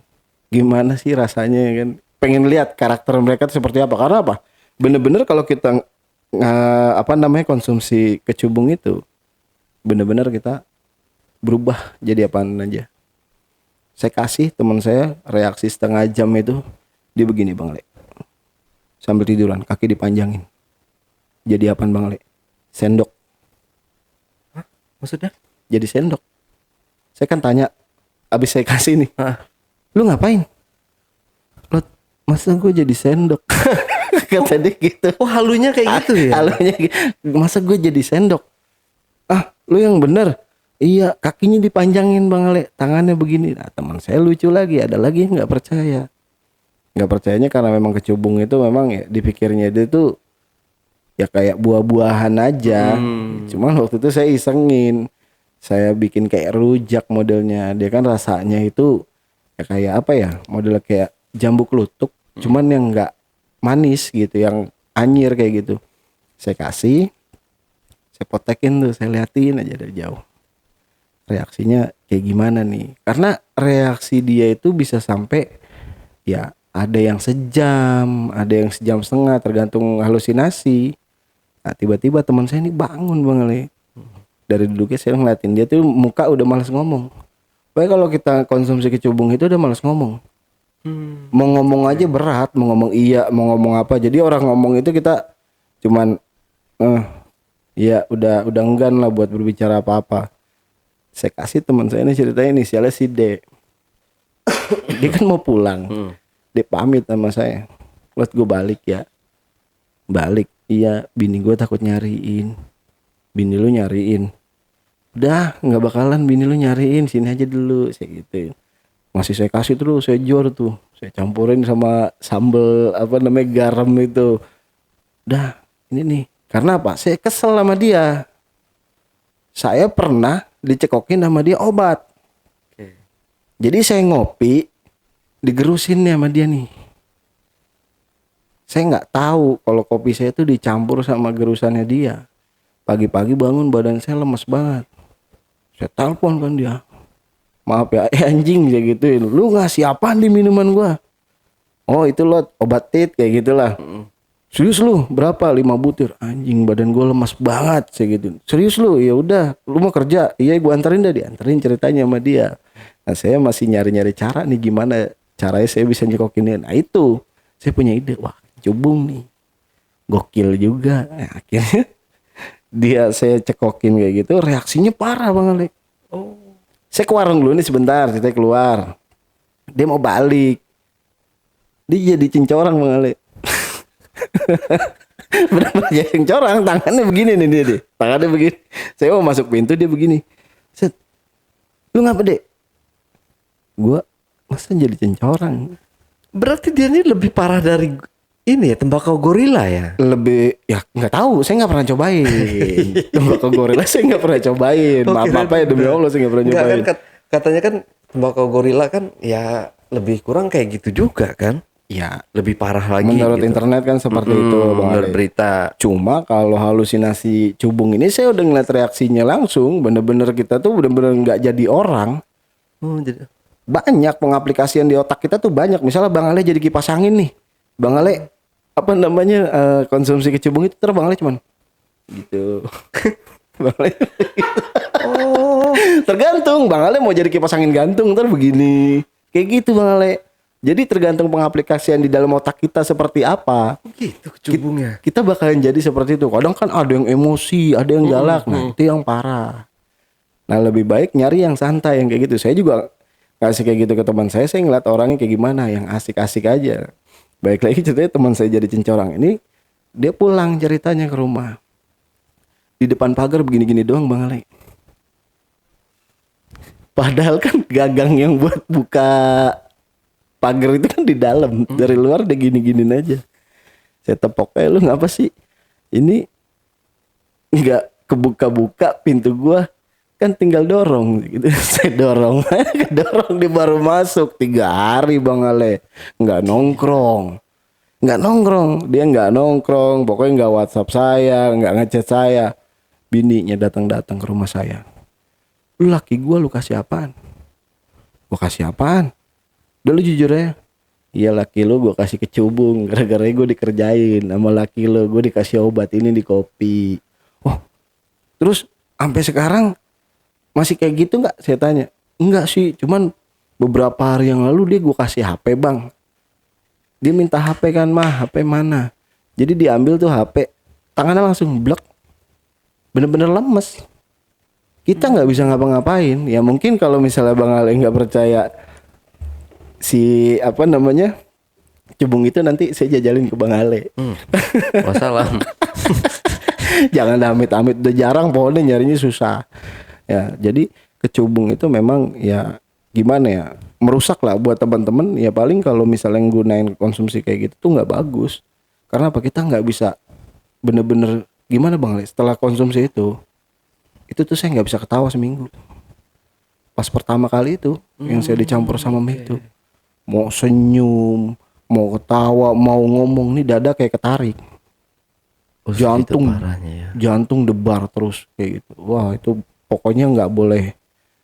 Gimana sih rasanya kan? Pengen lihat karakter mereka tuh seperti apa. Karena apa? Bener-bener kalau kita konsumsi kecubung itu bener-bener kita berubah jadi apaan aja. Saya kasih teman saya reaksi setengah jam itu, dia begini Bang Le, sambil tiduran kaki dipanjangin. Jadi apaan Bang Le? Sendok. Maksudnya? Jadi sendok. Saya kan tanya, abis saya kasih nih, Hah? lu ngapain? Lot, masa gue jadi sendok? Kata dia gitu. Oh, halunya kayak gitu ya? Halunya gitu. Masa gue jadi sendok? Ah, lu yang bener. Iya, kakinya dipanjangin Bang Ale, tangannya begini. Nah, teman saya lucu lagi, ada lagi yang nggak percaya. Nggak percayanya karena memang kecubung itu memang ya dipikirnya dia tuh ya kayak buah-buahan aja. Cuman waktu itu saya isengin. Saya bikin kayak rujak modelnya. Dia kan rasanya itu ya kayak apa ya? Modelnya kayak jambu klutuk, cuman yang nggak manis gitu, yang anyir kayak gitu. Saya kasih, saya potekin tuh, saya liatin aja dari jauh. Reaksinya kayak gimana nih? Karena reaksi dia itu bisa sampai ya ada yang sejam, ada yang sejam setengah, tergantung halusinasi. Nah, tiba-tiba teman saya ini bangun Bang Ale. Dari duduknya saya ngeliatin dia tuh muka udah malas ngomong. Pokoknya kalau kita konsumsi kecubung itu udah malas ngomong. Mau ngomong aja berat, mau ngomong iya, mau ngomong apa. Jadi orang ngomong itu kita cuman ya udah enggan lah buat berbicara apa-apa. Saya kasih teman saya ini ceritanya inisialnya si D. Dia kan mau pulang. Dia pamit sama saya. Lot gue balik ya. Balik. Iya, bini gue takut nyariin. Bini lu nyariin. Udah, nggak bakalan bini lu nyariin, sini aja dulu, saya gitu. Masih saya kasih terus, saya jor tuh. Saya campurin sama sambel apa namanya garam itu. Udah, ini nih. Karena apa? Saya kesel sama dia. Saya pernah dicekokin sama dia obat. Jadi saya ngopi, digerusin nih sama dia nih. Saya nggak tahu kalau kopi saya itu dicampur sama gerusannya dia. Pagi-pagi bangun badan saya lemes banget. Saya telepon kan dia. Maaf ya, anjing saya gituin. Lu ngasih apaan di minuman gua? Oh itu Lot, obat tit kayak gitulah. Serius lu? Berapa? 5 butir. Anjing badan gua lemas banget saya gitu. Serius lu? Ya udah, lu mau kerja? Iya gua anterin dah, dianterin ceritanya sama dia. Nah saya masih nyari-nyari cara nih gimana caranya saya bisa nyekokin dia. Nah itu saya punya ide. Wah cubung nih. Gokil juga. Nah, akhirnya dia saya cekokin kayak gitu, reaksinya parah Bang Ale. Oh. Saya ke warung dulu nih sebentar, kita keluar. Dia mau balik. Dia jadi cincorang Bang Ale. Benar-benar jadi cincorang, tangannya begini nih dia. Tangannya begini. Saya mau masuk pintu dia begini. Set. Lu ngapa, Dek? Gua masa jadi cincorang? Berarti dia ini lebih parah dari ini ya, tembakau gorila ya? Lebih ya nggak tahu, saya nggak pernah cobain. Tembakau gorila saya nggak pernah cobain. Maaf ya demi Allah saya nggak pernah Enggak cobain. kan, katanya kan tembakau gorila kan ya lebih kurang kayak gitu juga kan? Ya Lebih parah lagi. menurut gitu. internet kan seperti itu Bang Menurut Ale. berita. Cuma kalau halusinasi cubung ini saya udah ngeliat reaksinya langsung. Bener-bener kita tuh bener-bener nggak jadi orang. Jadi Banyak pengaplikasian di otak kita tuh banyak. Misalnya Bang Ale jadi kipas angin nih. Bang Ale apa namanya konsumsi kecubung itu Bang Ale cuman gitu. Bang Ale oh, tergantung Bang Ale mau jadi kipas angin gantung ntar begini kayak gitu Bang Ale. Jadi tergantung pengaplikasian di dalam otak kita seperti apa. gitu kecubungnya. Kita bakalan jadi seperti itu. Kadang kan ada yang emosi, ada yang galak. Nah itu yang parah. Nah lebih baik nyari yang santai yang kayak gitu. Saya juga kasih kayak gitu ke teman saya ngeliat orangnya kayak gimana, yang asik-asik aja. Baik lagi ceritanya teman saya jadi cincorang ini, dia pulang ceritanya ke rumah. Di depan pagar begini-gini doang Bang Ale. Padahal kan gagang yang buat buka pagar itu kan di dalam. Dari luar dia gini-giniin aja. Saya tepok, lu ngapa sih? Ini nggak kebuka-buka pintu gua, kan tinggal dorong gitu. Saya dorong, dorong dia baru masuk 3 hari Bang Ale, nggak nongkrong, dia nggak nongkrong, pokoknya nggak WhatsApp saya, nggak ngechat saya. Bininya datang ke rumah saya, lu laki gua lu kasih apaan? Gua kasih apaan? Udah lu jujur ya. Iya laki lu gue kasih kecubung. Gara-gara gue dikerjain sama laki lu. Gue dikasih obat ini di kopi. Oh terus Sampai sekarang masih kayak gitu nggak? Saya tanya. Enggak sih, cuman beberapa hari yang lalu dia gue kasih HP bang. Dia minta HP kan, mah HP mana? Jadi diambil tuh HP, tangannya langsung blek, bener-bener lemes. Kita nggak bisa ngapa-ngapain. Ya mungkin kalau misalnya Bang Ale nggak percaya si apa namanya cebung itu, nanti saya jajalin ke Bang Ale. Wassalam. Jangan amit-amit, udah jarang pohonnya, nyarinya susah. Ya, jadi kecubung itu memang ya gimana ya, merusak lah buat teman-teman. Ya paling kalau misalnya gunain konsumsi kayak gitu tuh nggak bagus. Karena apa, kita nggak bisa bener-bener gimana Bang Le, setelah konsumsi itu tuh saya nggak bisa ketawa seminggu. Pas pertama kali itu yang saya dicampur sama mie itu, mau senyum, mau ketawa, mau ngomong, nih dada kayak ketarik. Oh, segitu Jantung parahnya ya. jantung debar terus kayak gitu. Wah itu pokoknya nggak boleh,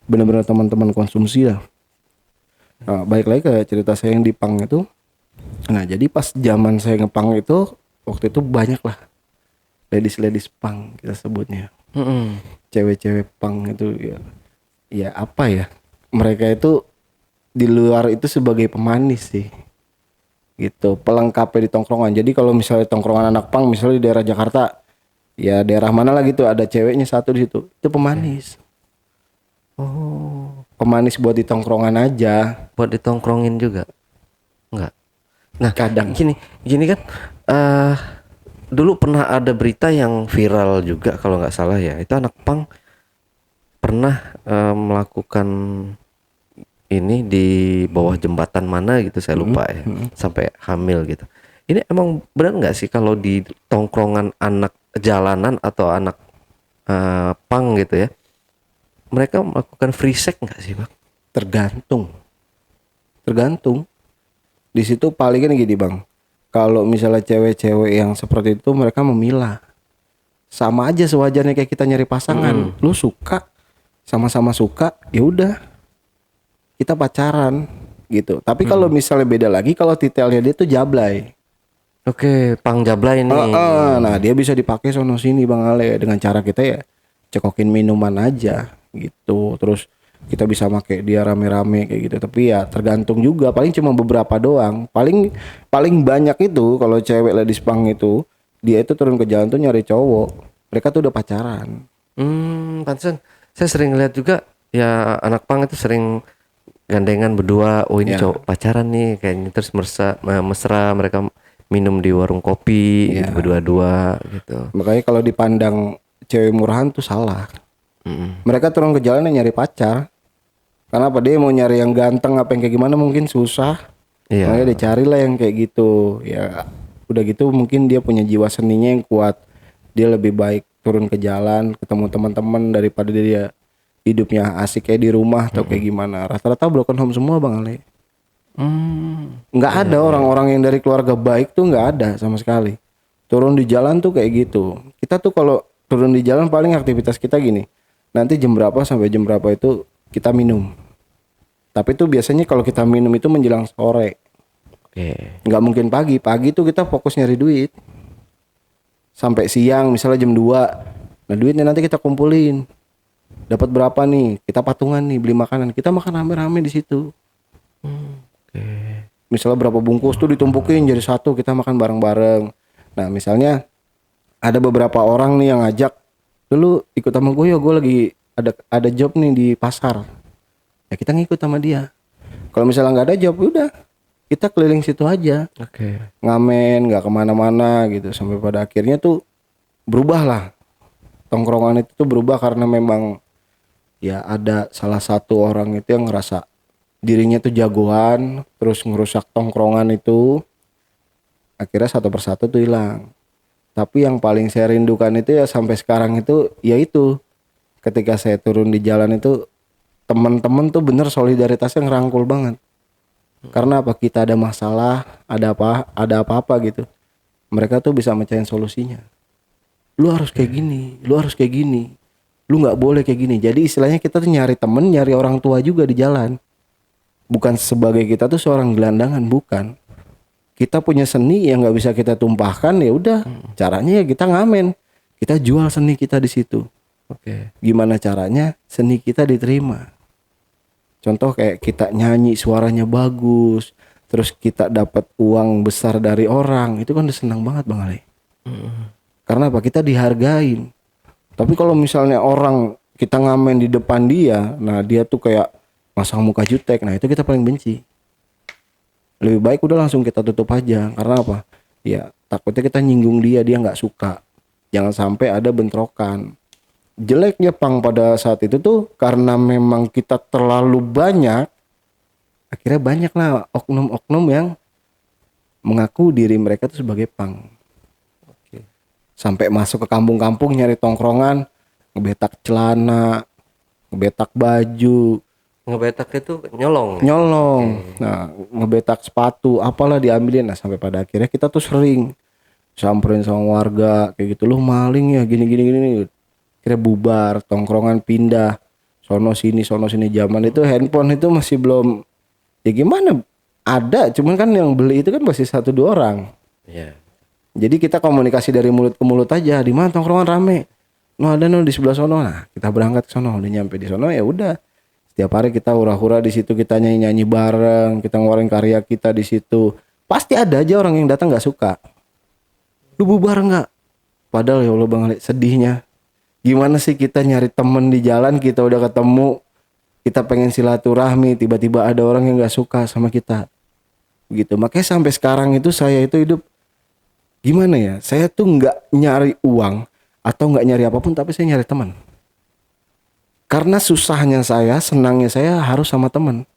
benar-benar teman-teman konsumsi lah. Nah, balik lagi ke cerita saya yang di pang itu. Nah jadi pas zaman saya ngepang itu, waktu itu banyak lah ladies pang kita sebutnya, cewek-cewek pang itu ya, ya apa ya, mereka itu di luar itu sebagai pemanis sih gitu, pelengkapnya di tongkrongan. Jadi kalau misalnya tongkrongan anak pang misalnya di daerah Jakarta, ya daerah mana lah gitu, ada ceweknya satu di situ, itu pemanis. Oh, Pemanis buat di tongkrongan aja. buat ditongkrongin juga? Enggak. Nah, Kadang. gini kan, dulu pernah ada berita yang viral juga kalau nggak salah ya. Itu anak pang pernah melakukan ini di bawah jembatan mana gitu, saya lupa ya, sampai hamil gitu. Ini emang benar nggak sih kalau di tongkrongan anak jalanan atau anak pang gitu ya, mereka melakukan free sex nggak sih bang? Tergantung di situ. Palingan gini bang, kalau misalnya cewek-cewek yang seperti itu mereka memilah, sama aja sewajarnya kayak kita nyari pasangan. Lu suka, sama-sama suka, ya udah kita pacaran gitu. Tapi kalau misalnya beda lagi, kalau titelnya dia tuh jablay. Oke, pang jablay ini. Nah dia bisa dipakai sono sini Bang Ale, dengan cara kita ya cekokin minuman aja gitu. Terus kita bisa pakai dia rame-rame kayak gitu. Tapi ya tergantung juga, paling cuma beberapa doang. Paling banyak itu kalau cewek ladies pang itu, dia itu turun ke jalan tuh nyari cowok. Mereka tuh udah pacaran. Pantesan saya sering lihat juga ya, anak pang itu sering gandengan berdua. Oh ini Ya. cowok pacaran nih kayaknya, terus mesra mereka minum di warung kopi gitu, berdua-dua gitu. Makanya kalau dipandang cewek murahan tuh salah. Mereka turun ke jalan nyari pacar. Karena apa, dia mau nyari yang ganteng apa yang kayak gimana mungkin susah. Iya. Makanya dicarilah yang kayak gitu. Ya udah gitu mungkin dia punya jiwa seninya yang kuat. Dia lebih baik turun ke jalan, ketemu teman-teman, daripada dia hidupnya asik kayak di rumah atau kayak gimana. Rata-rata broken home semua Bang Ale. Nggak ada orang-orang yang dari keluarga baik tuh, nggak ada sama sekali. Turun di jalan tuh kayak gitu. Kita tuh kalau turun di jalan paling aktivitas kita gini, nanti jam berapa sampai jam berapa itu kita minum. Tapi tuh biasanya kalau kita minum itu menjelang sore. Oke. Nggak mungkin pagi. Pagi tuh kita fokus nyari duit. Sampai siang misalnya jam 2. Nah duitnya nanti kita kumpulin. Dapat berapa nih? Kita patungan nih beli makanan. Kita makan rame-rame di situ. Oke. Misalnya berapa bungkus tuh ditumpukin jadi satu, kita makan bareng-bareng. Nah misalnya ada beberapa orang nih yang ngajak, dulu ikut sama gue ya, gue lagi ada job nih di pasar. Ya kita ngikut sama dia. Kalau misalnya nggak ada job, udah kita keliling situ aja, Oke. ngamen, nggak kemana-mana gitu. Sampai pada akhirnya tuh berubah lah. Tongkrongan itu tuh berubah karena memang ya ada salah satu orang itu yang ngerasa dirinya tuh jagoan, terus ngerusak tongkrongan itu. Akhirnya satu persatu tuh hilang. Tapi yang paling saya rindukan itu ya sampai sekarang itu, yaitu ketika saya turun di jalan itu, teman-teman tuh bener solidaritasnya ngerangkul banget. Karena apa, kita ada masalah, ada apa-apa gitu, mereka tuh bisa mecahin solusinya. Lu harus kayak gini, lu harus kayak gini, lu nggak boleh kayak gini. Jadi istilahnya kita tuh nyari temen, nyari orang tua juga di jalan. Bukan sebagai kita tuh seorang gelandangan, bukan. Kita punya seni yang nggak bisa kita tumpahkan, ya udah. Caranya ya kita ngamen, kita jual seni kita di situ. Oke. Gimana caranya seni kita diterima. Contoh kayak kita nyanyi suaranya bagus, terus kita dapat uang besar dari orang, itu kan udah senang banget Bang Ali. Karena apa? Kita dihargain. Tapi kalau misalnya orang kita ngamen di depan dia, nah dia tuh kayak masang muka jutek, nah itu kita paling benci. Lebih baik udah langsung kita tutup aja. Karena apa? Ya takutnya kita nyinggung dia, dia nggak suka. Jangan sampai ada bentrokan. Jeleknya pang pada saat itu tuh karena memang kita terlalu banyak, akhirnya banyak lah oknum-oknum yang mengaku diri mereka tuh sebagai pang. Oke. Sampai masuk ke kampung-kampung nyari tongkrongan, ngebetak celana, ngebetak baju, Ngebetak itu nyolong. nyolong, nah ngebetak sepatu, apalah diambilin. Nah sampai pada akhirnya kita tuh sering samperin sama warga kayak gitu, lu maling ya gini. Kira bubar, tongkrongan pindah, sono sini. Zaman itu handphone itu masih belum, ya gimana? Ada, cuman kan yang beli itu kan masih 1-2 orang. Iya. Jadi kita komunikasi dari mulut ke mulut aja. Di mana tongkrongan rame? No ada no di sebelah sono. Nah kita berangkat ke sono. Udah nyampe di sono ya udah. Setiap hari kita hura-hura di situ, kita nyanyi bareng, kita ngeluarin karya kita di situ. Pasti ada aja orang yang datang nggak suka. Lu bubar nggak? Padahal ya Allah Bang Ali, sedihnya. Gimana sih kita nyari temen di jalan, kita udah ketemu, kita pengen silaturahmi, tiba-tiba ada orang yang nggak suka sama kita. Gitu. Makanya sampai sekarang itu saya itu hidup gimana ya? Saya tuh nggak nyari uang atau nggak nyari apapun, tapi saya nyari teman. Karena susahnya saya, senangnya saya harus sama teman.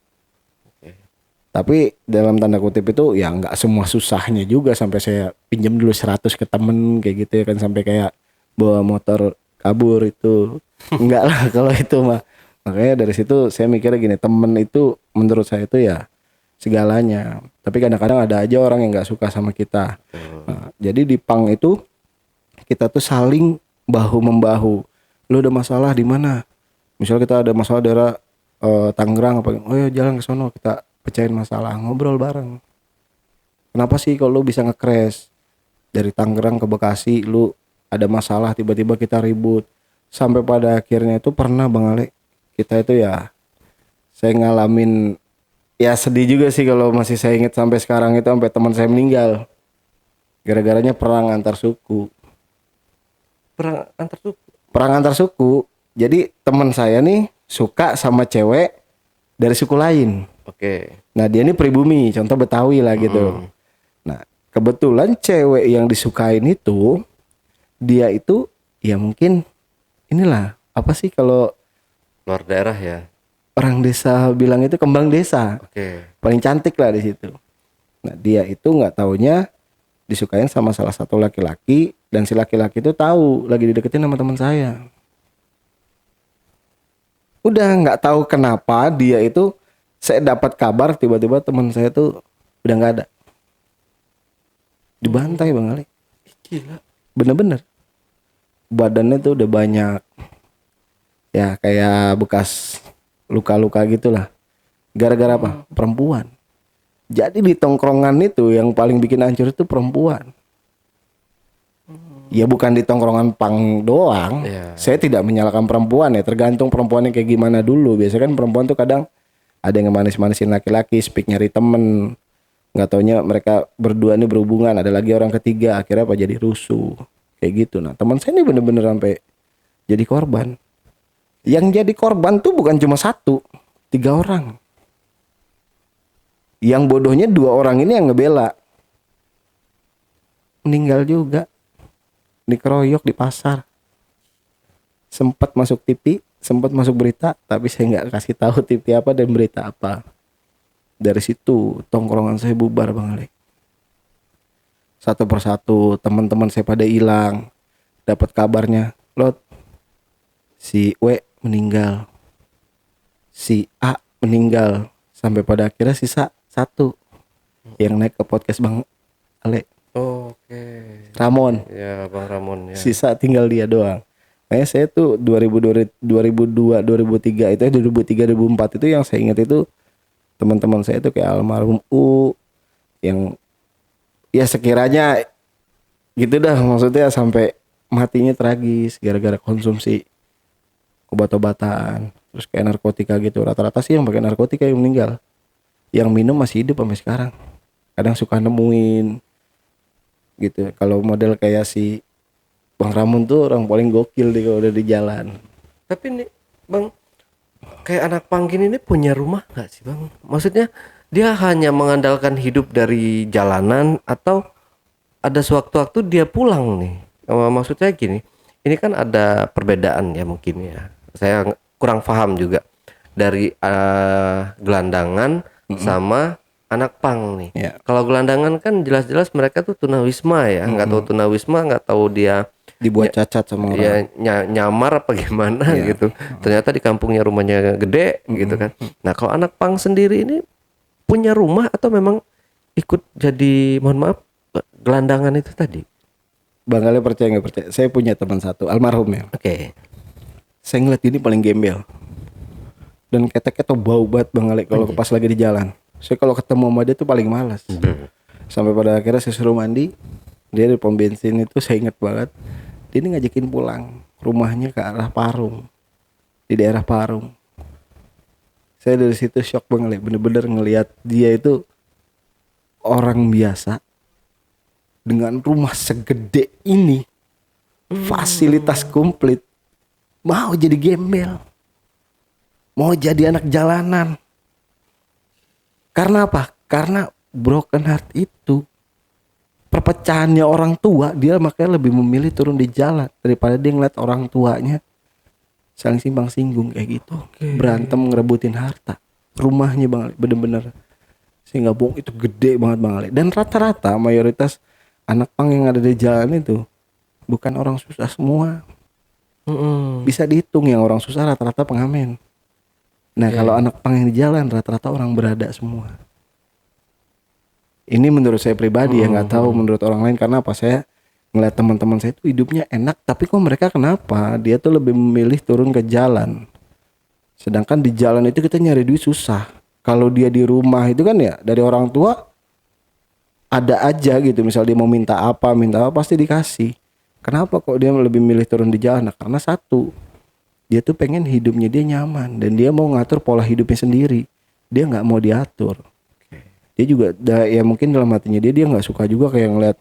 Tapi dalam tanda kutip itu ya nggak semua susahnya juga sampai saya pinjam dulu 100 ke temen kayak gitu ya kan, sampai kayak bawa motor kabur itu. Enggak lah kalau itu mah. Makanya dari situ saya mikirnya gini, temen itu menurut saya itu ya segalanya. Tapi kadang-kadang ada aja orang yang nggak suka sama kita. Nah, jadi di pang itu kita tuh saling bahu membahu. Lu ada masalah di mana? Misalnya kita ada masalah daerah Tangerang apa, oh ya jalan ke sono kita pecahin masalah, ngobrol bareng. Kenapa sih kalau lu bisa nge-crash dari Tangerang ke Bekasi, lu ada masalah tiba-tiba kita ribut, sampai pada akhirnya itu pernah Bang Ale, kita itu ya saya ngalamin ya sedih juga sih kalau masih saya ingat sampai sekarang itu, sampai teman saya meninggal gara-garanya perang antar suku. Perang antar suku. Perang antar suku. Jadi teman saya nih suka sama cewek dari suku lain. Oke. Nah dia ini pribumi, contoh Betawi lah gitu. Nah kebetulan cewek yang disukain itu, dia itu ya mungkin inilah apa sih kalau Luar daerah ya. orang desa bilang itu kembang desa, Oke. paling cantik lah di situ. Nah dia itu nggak taunya disukain sama salah satu laki-laki, dan si laki-laki itu tahu lagi dideketin sama teman saya. Udah nggak tahu kenapa dia itu, saya dapat kabar tiba-tiba teman saya tuh udah nggak ada, dibantai Bang Ali. Gila. Bener-bener badannya tuh udah banyak ya kayak bekas luka-luka gitulah, gara-gara apa? Perempuan. Jadi di tongkrongan itu yang paling bikin hancur itu perempuan. Ya bukan di tongkrongan pang doang. Iya. Saya tidak menyalahkan perempuan ya, tergantung perempuannya kayak gimana dulu. Biasanya kan perempuan tuh kadang ada yang manis-manisin laki-laki, speak nyari temen, nggak taunya mereka berdua ini berhubungan, ada lagi orang ketiga, akhirnya apa jadi rusuh kayak gitu. Nah teman saya ini bener-bener sampai jadi korban. Yang jadi korban tuh bukan cuma 1, 3 orang. Yang bodohnya 2 orang ini yang ngebela, meninggal juga, dikeroyok di pasar. Sempat masuk TV, sempat masuk berita, tapi saya nggak kasih tahu TV apa dan berita apa. Dari situ tongkrongan saya bubar Bang Ale. Satu persatu teman-teman saya pada hilang. Dapat kabarnya, Lot, si W meninggal, si A meninggal, sampai pada akhirnya sisa 1 yang naik ke podcast Bang Ale, Oke. Ramon. Ya Bang Ramon ya. Sisa tinggal dia doang. Makanya saya tuh 2002, 2003 itu 2003 2004 itu yang saya ingat itu teman-teman saya tuh kayak almarhum U yang ya sekiranya gitu dah, maksudnya sampai matinya tragis gara-gara konsumsi obat-obatan, terus kayak narkotika gitu. Rata-rata sih yang pakai narkotika yang meninggal. Yang minum masih hidup sampai sekarang. Kadang suka nemuin gitu. Kalau model kayak si Bang Ramun tuh orang paling gokil deh kalau udah di jalan. Tapi nih Bang, kayak anak pang gini nih punya rumah nggak sih Bang? Maksudnya dia hanya mengandalkan hidup dari jalanan atau ada sewaktu-waktu dia pulang nih? Maksudnya gini, ini kan ada perbedaan ya mungkin ya. Saya kurang paham juga dari gelandangan sama anak pang nih. Ya. Kalau gelandangan kan jelas-jelas mereka tuh tunawisma ya, nggak tahu tunawisma, nggak tahu dia Dibuat cacat sama orang. ya nyamar apa gimana Iya. gitu. Ternyata di kampungnya rumahnya gede gitu kan. Nah, kalau anak pang sendiri ini punya rumah atau memang ikut jadi mohon maaf gelandangan itu tadi? Bang Ale percaya nggak percaya? Saya punya teman satu almarhum ya. Oke. Saya ngeliat ini paling gembel. Dan keteknya tuh bau banget Bang Ale kalau pas lagi di jalan. Saya kalau ketemu sama dia tuh paling malas. Sampai pada akhirnya saya suruh mandi. Dia di pom bensin itu saya inget banget. Dia ini ngajakin pulang. Rumahnya ke arah Parung. Di daerah Parung. Saya dari situ shock Bang Ale. Bener-bener ngelihat dia itu orang biasa. Dengan rumah segede ini. Fasilitas komplit. Mau jadi gembel. Mau jadi anak jalanan. Karena apa? Karena broken heart itu perpecahannya orang tua, dia makanya lebih memilih turun di jalan daripada dia ngeliat orang tuanya saling simpang singgung kayak gitu. Berantem ngerebutin harta. Rumahnya Bang Ali bener-bener saya nggak bohong itu gede banget Bang Ali. Dan rata-rata mayoritas anak pang yang ada di jalan itu bukan orang susah semua. Bisa dihitung yang orang susah rata-rata pengamen. Nah kalau anak pang yang di jalan rata-rata orang berada semua. Ini menurut saya pribadi ya, nggak tahu menurut orang lain. Karena apa, saya ngeliat teman-teman saya itu hidupnya enak, tapi kok mereka kenapa dia tuh lebih memilih turun ke jalan. Sedangkan di jalan itu kita nyari duit susah. Kalau dia di rumah itu kan ya dari orang tua ada aja gitu. Misal dia mau minta apa pasti dikasih. Kenapa kok dia lebih milih turun di jalan? Nah, karena satu, dia tuh pengen hidupnya dia nyaman dan dia mau ngatur pola hidupnya sendiri. Dia nggak mau diatur. Dia juga ya mungkin dalam hatinya dia nggak suka juga kayak ngeliat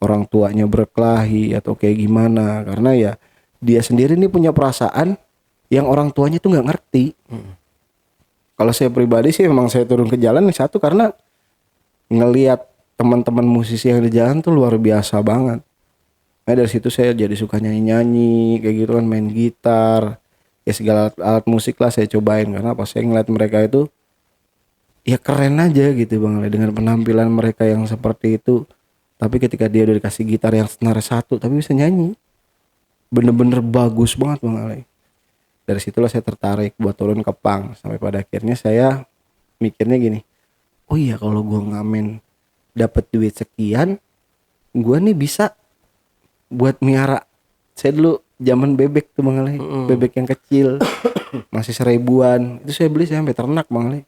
orang tuanya berkelahi atau kayak gimana. Karena ya dia sendiri nih punya perasaan yang orang tuanya tuh nggak ngerti. Kalau saya pribadi sih memang saya turun ke jalan nih satu karena ngeliat teman-teman musisi yang di jalan tuh luar biasa banget. Nah dari situ saya jadi suka nyanyi-nyanyi kayak gitu kan, main gitar. Ya segala alat musik lah saya cobain. Karena pas saya ngeliat mereka itu ya keren aja gitu Bang Ale dengan penampilan mereka yang seperti itu. Tapi ketika dia udah dikasih gitar yang senar satu tapi bisa nyanyi, bener-bener bagus banget Bang Ale. Dari situlah saya tertarik buat turun ke pang. Sampai pada akhirnya saya mikirnya gini, oh iya kalau gue ngamen dapat duit sekian, gue nih bisa buat miara. Saya dulu zaman bebek tuh Bang Ale, bebek yang kecil masih 1000-an, itu saya beli saya sampai ternak Bang Ale.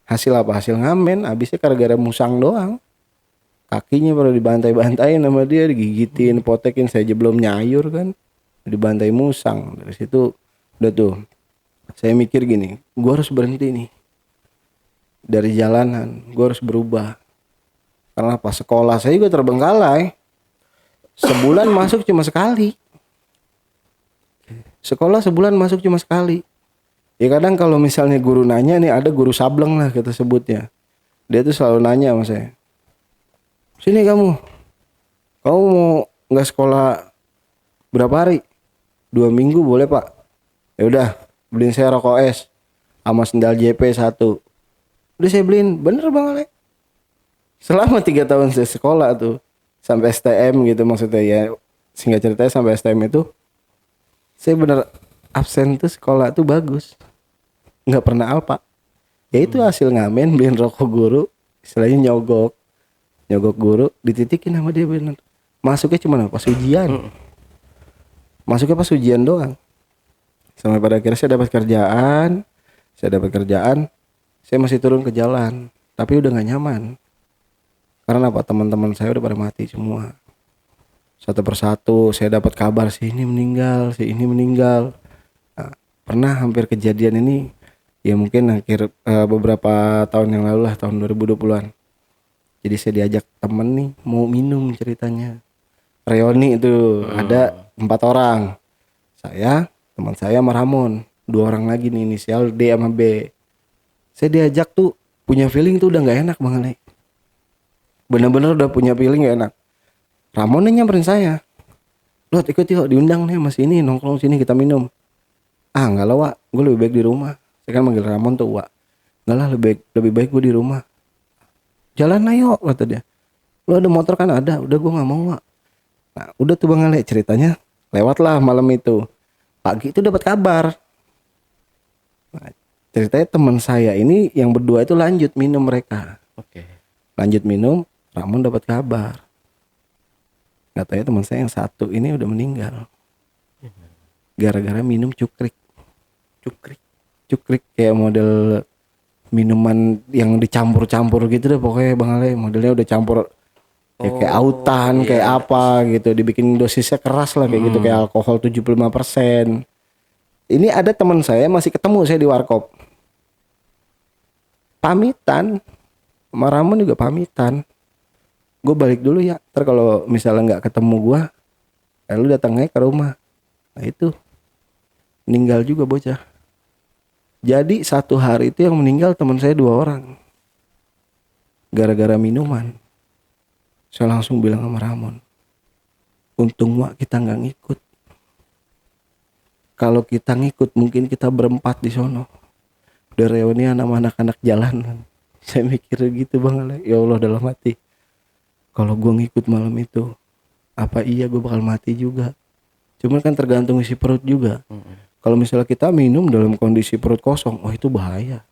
Hasil apa? Hasil ngamen. Habisnya gara-gara musang doang. Kakinya baru dibantai-bantain sama dia, digigitin, potekin. Saya aja belum nyayur kan, dibantai musang. Dari situ udah tuh saya mikir gini, gue harus berhenti nih dari jalanan, gue harus berubah. Karena pas sekolah saya juga terbengkalai. Sebulan masuk cuma sekali. Sekolah sebulan masuk cuma sekali. Ya kadang kalau misalnya guru nanya nih, ada guru sableng lah kita sebutnya. Dia tuh selalu nanya sama saya. Sini kamu mau nggak sekolah berapa hari? 2 minggu boleh pak. Ya udah beliin saya rokok es sama sendal JP 1. Udah saya beliin, bener Bang Ale. Selama 3 tahun saya sekolah tuh sampai STM gitu maksudnya ya, singkat ceritanya sampai STM itu saya bener absen tuh sekolah tuh bagus, nggak pernah alpa. Ya itu hasil ngamen beliin rokok guru, istilahnya nyogok guru, dititikin sama dia bener. Masuknya cuma pas ujian, masuknya pas ujian doang. Sampai pada akhirnya saya dapat kerjaan, saya masih turun ke jalan, tapi udah nggak nyaman. Karena apa? Teman-teman saya udah pada mati semua. Satu persatu saya dapat kabar si ini meninggal. pernah hampir kejadian ini ya mungkin beberapa tahun yang lalu lah, tahun 2020-an. Jadi saya diajak temen nih mau minum ceritanya. Reuni itu ada 4 orang. Saya, teman saya sama Ramon. 2 orang lagi nih inisial D sama B. Saya diajak tuh punya feeling tuh udah nggak enak Bang Ale. Bener-bener udah punya feeling gak enak. Ramon nih nyamperin saya. Lot ikut yuk, diundang nih mas ini nongkrong sini kita minum. Ah nggak lah Wak, gue lebih baik di rumah. Saya kan manggil Ramon tuh Wak. Nggak lah lebih baik gue di rumah. Jalan ayo kata dia. Lu ada motor kan ada, udah gue nggak mau Wak. Nah udah tuh Bang Ale ceritanya lewatlah malam itu. Pagi itu dapat kabar. Nah, ceritanya teman saya ini yang berdua itu lanjut minum mereka. Oke. Lanjut minum, Ramon dapat kabar. Katanya teman saya yang satu ini udah meninggal. Gara-gara minum cukrik. Cukrik kayak model minuman yang dicampur-campur gitu deh pokoknya Bang Ale. Modelnya udah campur ya kayak autan, kayak apa gitu. Dibikin dosisnya keras lah kayak gitu, kayak alkohol 75%. Ini ada teman saya masih ketemu saya di warkop. Pamitan. Sama Ramon juga pamitan. Gue balik dulu ya. Ntar kalau misalnya nggak ketemu gue, lu datang aja ke rumah. Nah itu meninggal juga bocah. Jadi satu hari itu yang meninggal teman saya 2 orang. Gara-gara minuman. Saya langsung bilang sama Ramon, untung Wak kita nggak ngikut. Kalau kita ngikut mungkin kita berempat di sono. Udah reuni sama anak-anak jalanan. Saya mikir gitu Bang Ale. Ya Allah dalam hati. Kalau gue ngikut malam itu, apa iya gue bakal mati juga? Cuman kan tergantung isi perut juga. Kalau misalnya kita minum dalam kondisi perut kosong, wah itu bahaya.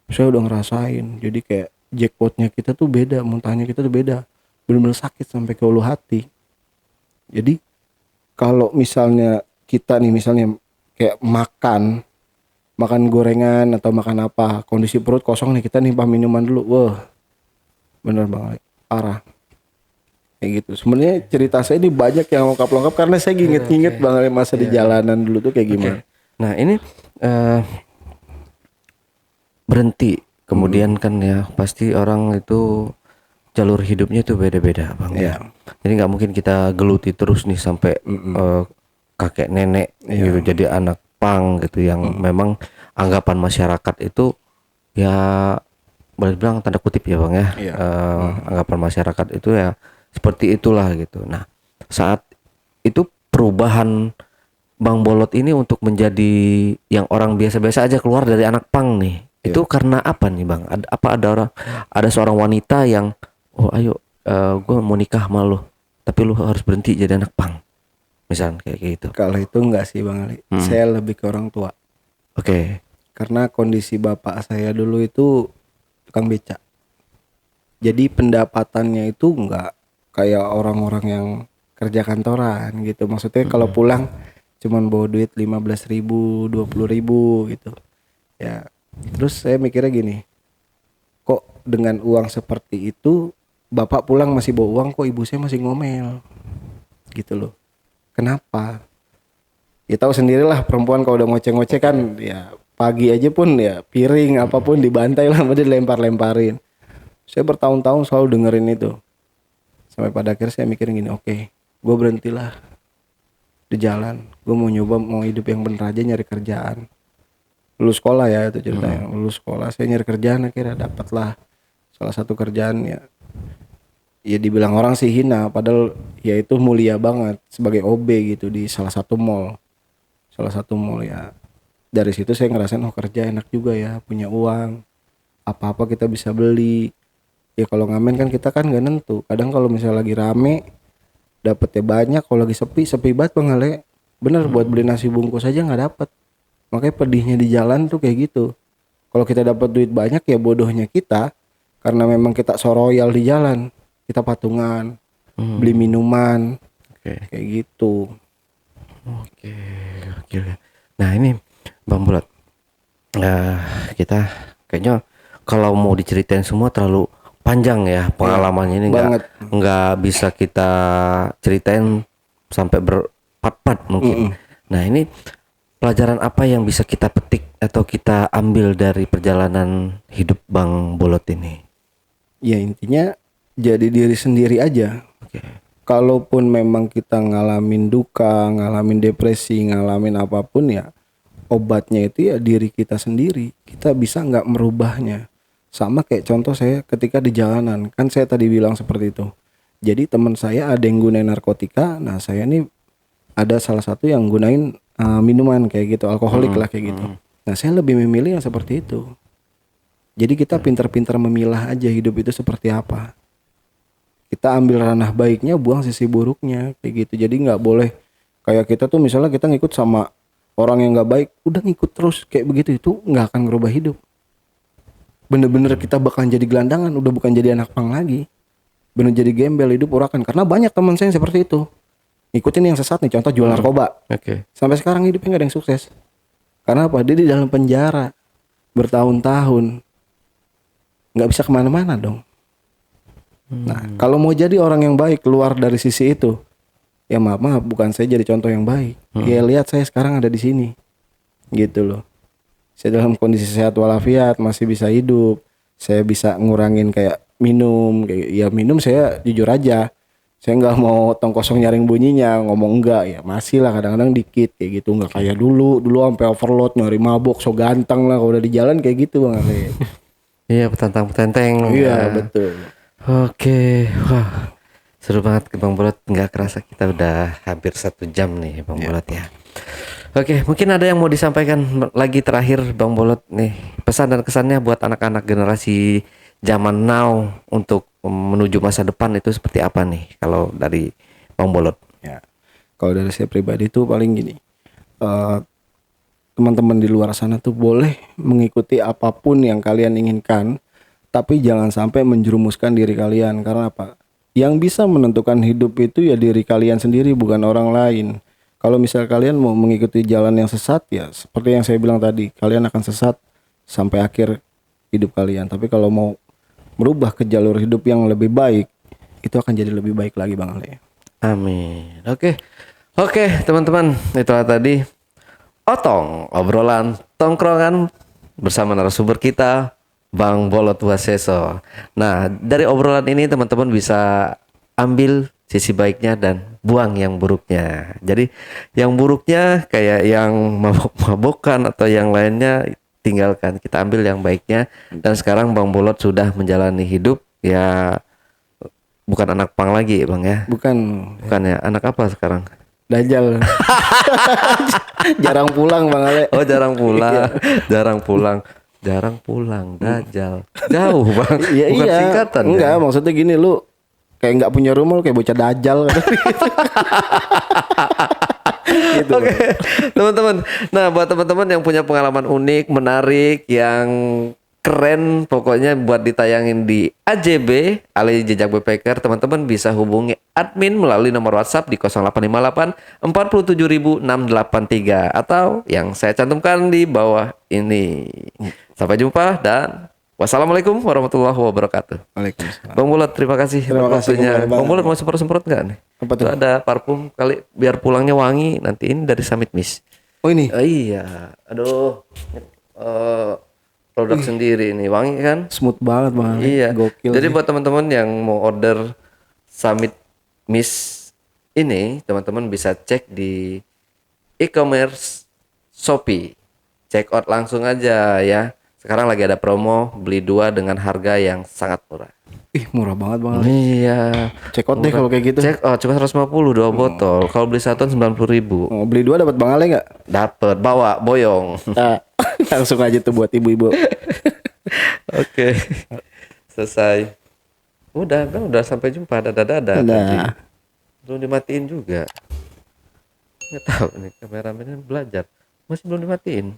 Saya udah ngerasain. Jadi kayak jackpotnya kita tuh beda, muntahnya kita tuh beda. Benar-benar sakit sampai ke ulu hati. Jadi kalau misalnya kita nih misalnya kayak makan gorengan atau makan apa, kondisi perut kosong nih kita nimpah minuman dulu, wah bener banget parah. Kayak gitu. Sebenarnya cerita saya ini banyak yang lengkap-lengkap karena saya inget-inget banget masa di jalanan dulu tuh kayak gimana. Nah ini berhenti. Kemudian kan ya pasti orang itu jalur hidupnya itu beda-beda Bang. Iya. Jadi nggak mungkin kita geluti terus nih sampai kakek nenek gitu. Jadi anak pang gitu yang memang anggapan masyarakat itu ya boleh bilang tanda kutip ya Bang ya. Anggapan masyarakat itu ya seperti itulah gitu. Nah, saat itu perubahan Bang Bolot ini untuk menjadi yang orang biasa-biasa aja keluar dari anak pang nih. Itu karena apa nih Bang? Ada seorang wanita yang ayo gue mau nikah sama lu, tapi lu harus berhenti jadi anak pang. Misalnya kayak gitu. Kalau itu enggak sih Bang Ali. Saya lebih ke orang tua. Oke. Karena kondisi bapak saya dulu itu tukang beca. Jadi pendapatannya itu enggak kayak orang-orang yang kerja kantoran gitu. Maksudnya kalau pulang cuman bawa duit 15.000, 20.000 gitu. Ya, terus saya mikirnya gini. Kok dengan uang seperti itu bapak pulang masih bawa uang, kok ibu saya masih ngomel. Gitu loh. Kenapa? Ya tahu sendirilah perempuan kalau udah ngoceh-ngoceh kan ya pagi aja pun ya piring apapun dibantai lah, dia dilempar-lemparin. Saya bertahun-tahun selalu dengerin itu. Sampai pada akhirnya saya mikirin gini, oke, gue berhentilah di jalan. Gue mau nyoba mau hidup yang bener aja, nyari kerjaan. Lulus sekolah ya itu ceritanya. Lulus sekolah saya nyari kerjaan, akhirnya dapatlah salah satu kerjaan ya dibilang orang sih hina, padahal ya itu mulia banget sebagai OB gitu di salah satu mall ya. Dari situ saya ngerasain kerja enak juga ya, punya uang, apa-apa kita bisa beli. Ya kalau ngamen kan kita kan nggak nentu. Kadang kalau misalnya lagi rame dapetnya banyak, kalau lagi sepi banget Bang Ale. Bener buat beli nasi bungkus aja nggak dapet. Makanya pedihnya di jalan tuh kayak gitu. Kalau kita dapat duit banyak ya bodohnya kita, karena memang kita so royal di jalan, kita patungan, beli minuman, kayak gitu. Oke. Nah ini Bang Bolot, kita kayaknya kalau mau diceritain semua terlalu panjang ya pengalamannya ini, nggak bisa kita ceritain sampai berpart-part mungkin. Nah ini pelajaran apa yang bisa kita petik atau kita ambil dari perjalanan hidup Bang Bolot ini? Ya intinya jadi diri sendiri aja. Oke. Kalaupun memang kita ngalamin duka, ngalamin depresi, ngalamin apapun ya, obatnya itu ya diri kita sendiri. Kita bisa nggak merubahnya. Sama kayak contoh saya ketika di jalanan, kan saya tadi bilang seperti itu. Jadi teman saya ada yang gunain narkotika, nah saya nih ada salah satu yang gunain minuman kayak gitu, alkoholik lah kayak gitu. Nah saya lebih memilih yang seperti itu. Jadi kita pintar-pintar memilah aja hidup itu seperti apa. Kita ambil ranah baiknya, buang sisi buruknya kayak gitu. Jadi nggak boleh kayak kita tuh misalnya kita ngikut sama orang yang nggak baik, udah ngikut terus kayak begitu, itu nggak akan ngerubah hidup. Bener-bener kita bakalan jadi gelandangan, udah bukan jadi anak pang lagi. Bener jadi gembel, hidup urakan. Karena banyak teman saya yang seperti itu. Ngikutin yang sesat nih, contoh jual narkoba. Oke. Sampai sekarang hidupnya nggak ada yang sukses. Karena apa? Dia di dalam penjara bertahun-tahun, nggak bisa kemana-mana dong. Nah, kalau mau jadi orang yang baik keluar dari sisi itu, ya maaf, bukan saya jadi contoh yang baik. Ya lihat saya sekarang ada di sini, gitu loh. Saya dalam kondisi sehat walafiat, masih bisa hidup. Saya bisa ngurangin kayak minum, kayak ya minum saya jujur aja. Saya nggak mau tong kosong nyaring bunyinya, ngomong enggak ya masih lah kadang-kadang dikit kayak gitu, nggak kayak dulu sampai overload nyari mabok, so ganteng lah kalau udah di jalan kayak gitu Bang Ale. Iya, petantang-petenteng. Iya betul. Oke, wah seru banget Bang Bolot. Nggak kerasa kita udah hampir 1 jam nih Bang Bolot ya. Oke, mungkin ada yang mau disampaikan lagi terakhir Bang Bolot nih, pesan dan kesannya buat anak-anak generasi zaman now untuk menuju masa depan itu seperti apa nih kalau dari Bang Bolot? Ya, kalau dari saya pribadi tuh paling gini, teman-teman di luar sana tuh boleh mengikuti apapun yang kalian inginkan, tapi jangan sampai menjerumuskan diri kalian. Karena apa? Yang bisa menentukan hidup itu ya diri kalian sendiri, bukan orang lain. Kalau misal kalian mau mengikuti jalan yang sesat, ya seperti yang saya bilang tadi, kalian akan sesat sampai akhir hidup kalian. Tapi kalau mau merubah ke jalur hidup yang lebih baik, itu akan jadi lebih baik lagi Bang Ale. Amin. Oke, teman-teman, itulah tadi Otong, obrolan tongkrongan bersama narasumber kita Bang Bolot Waseso. Nah, dari obrolan ini teman-teman bisa ambil sisi baiknya dan buang yang buruknya. Jadi yang buruknya kayak yang mabok-mabokan atau yang lainnya tinggalkan. Kita ambil yang baiknya. Dan sekarang Bang Bolot sudah menjalani hidup ya, bukan anak pang lagi Bang ya. Bukan Ya, anak apa sekarang? Dajjal. Jarang pulang Bang Ale. Oh, jarang pulang. Jarang pulang, Dajjal. Jauh Bang. Iya, Bukan iya. singkatan. Enggak, Ya? maksudnya gini, lu kayak nggak punya rumah, lu kayak bocah Dajjal gitu. Oke, teman-teman. Nah, buat teman-teman yang punya pengalaman unik, menarik, yang keren, pokoknya buat ditayangin di AJB, Ali Jejak Backpacker, teman-teman bisa hubungi admin melalui nomor WhatsApp di 0858 47683 atau yang saya cantumkan di bawah ini. Sampai jumpa dan wassalamualaikum warahmatullahi wabarakatuh. Waalaikumsalam. Bang Bolot, terima kasih Terima kasih waktunya. kembali, Bang Bang. Bolot mau semprot-semprot nggak nih? Apa Itu tuh? ada parfum kali biar pulangnya wangi. Nanti ini dari Summit Miss. Oh ini Iya, aduh, produk sendiri ini wangi kan? smooth banget Bang Ale. Iya. Gokil. Jadi sih. buat teman-teman yang mau order Summit Miss ini, teman-teman bisa cek di e-commerce Shopee. Check out langsung aja ya. Sekarang lagi ada promo beli 2 dengan harga yang sangat murah. Ih, murah banget Bang Ale. Iya. Check out deh kalau kayak gitu. Check out cuma 150 2 botol. Kalau beli satuan 90.000. Oh, beli 2 dapat Bang Ale nggak? Dapat, bawa boyong. Nah, langsung aja tuh buat ibu-ibu. Oke. Selesai. Udah, Bang, udah sampai jumpa. Dadah. Dadah. Belum dimatiin juga. Nggak tahu nih kameramennya belajar. Masih belum dimatiin.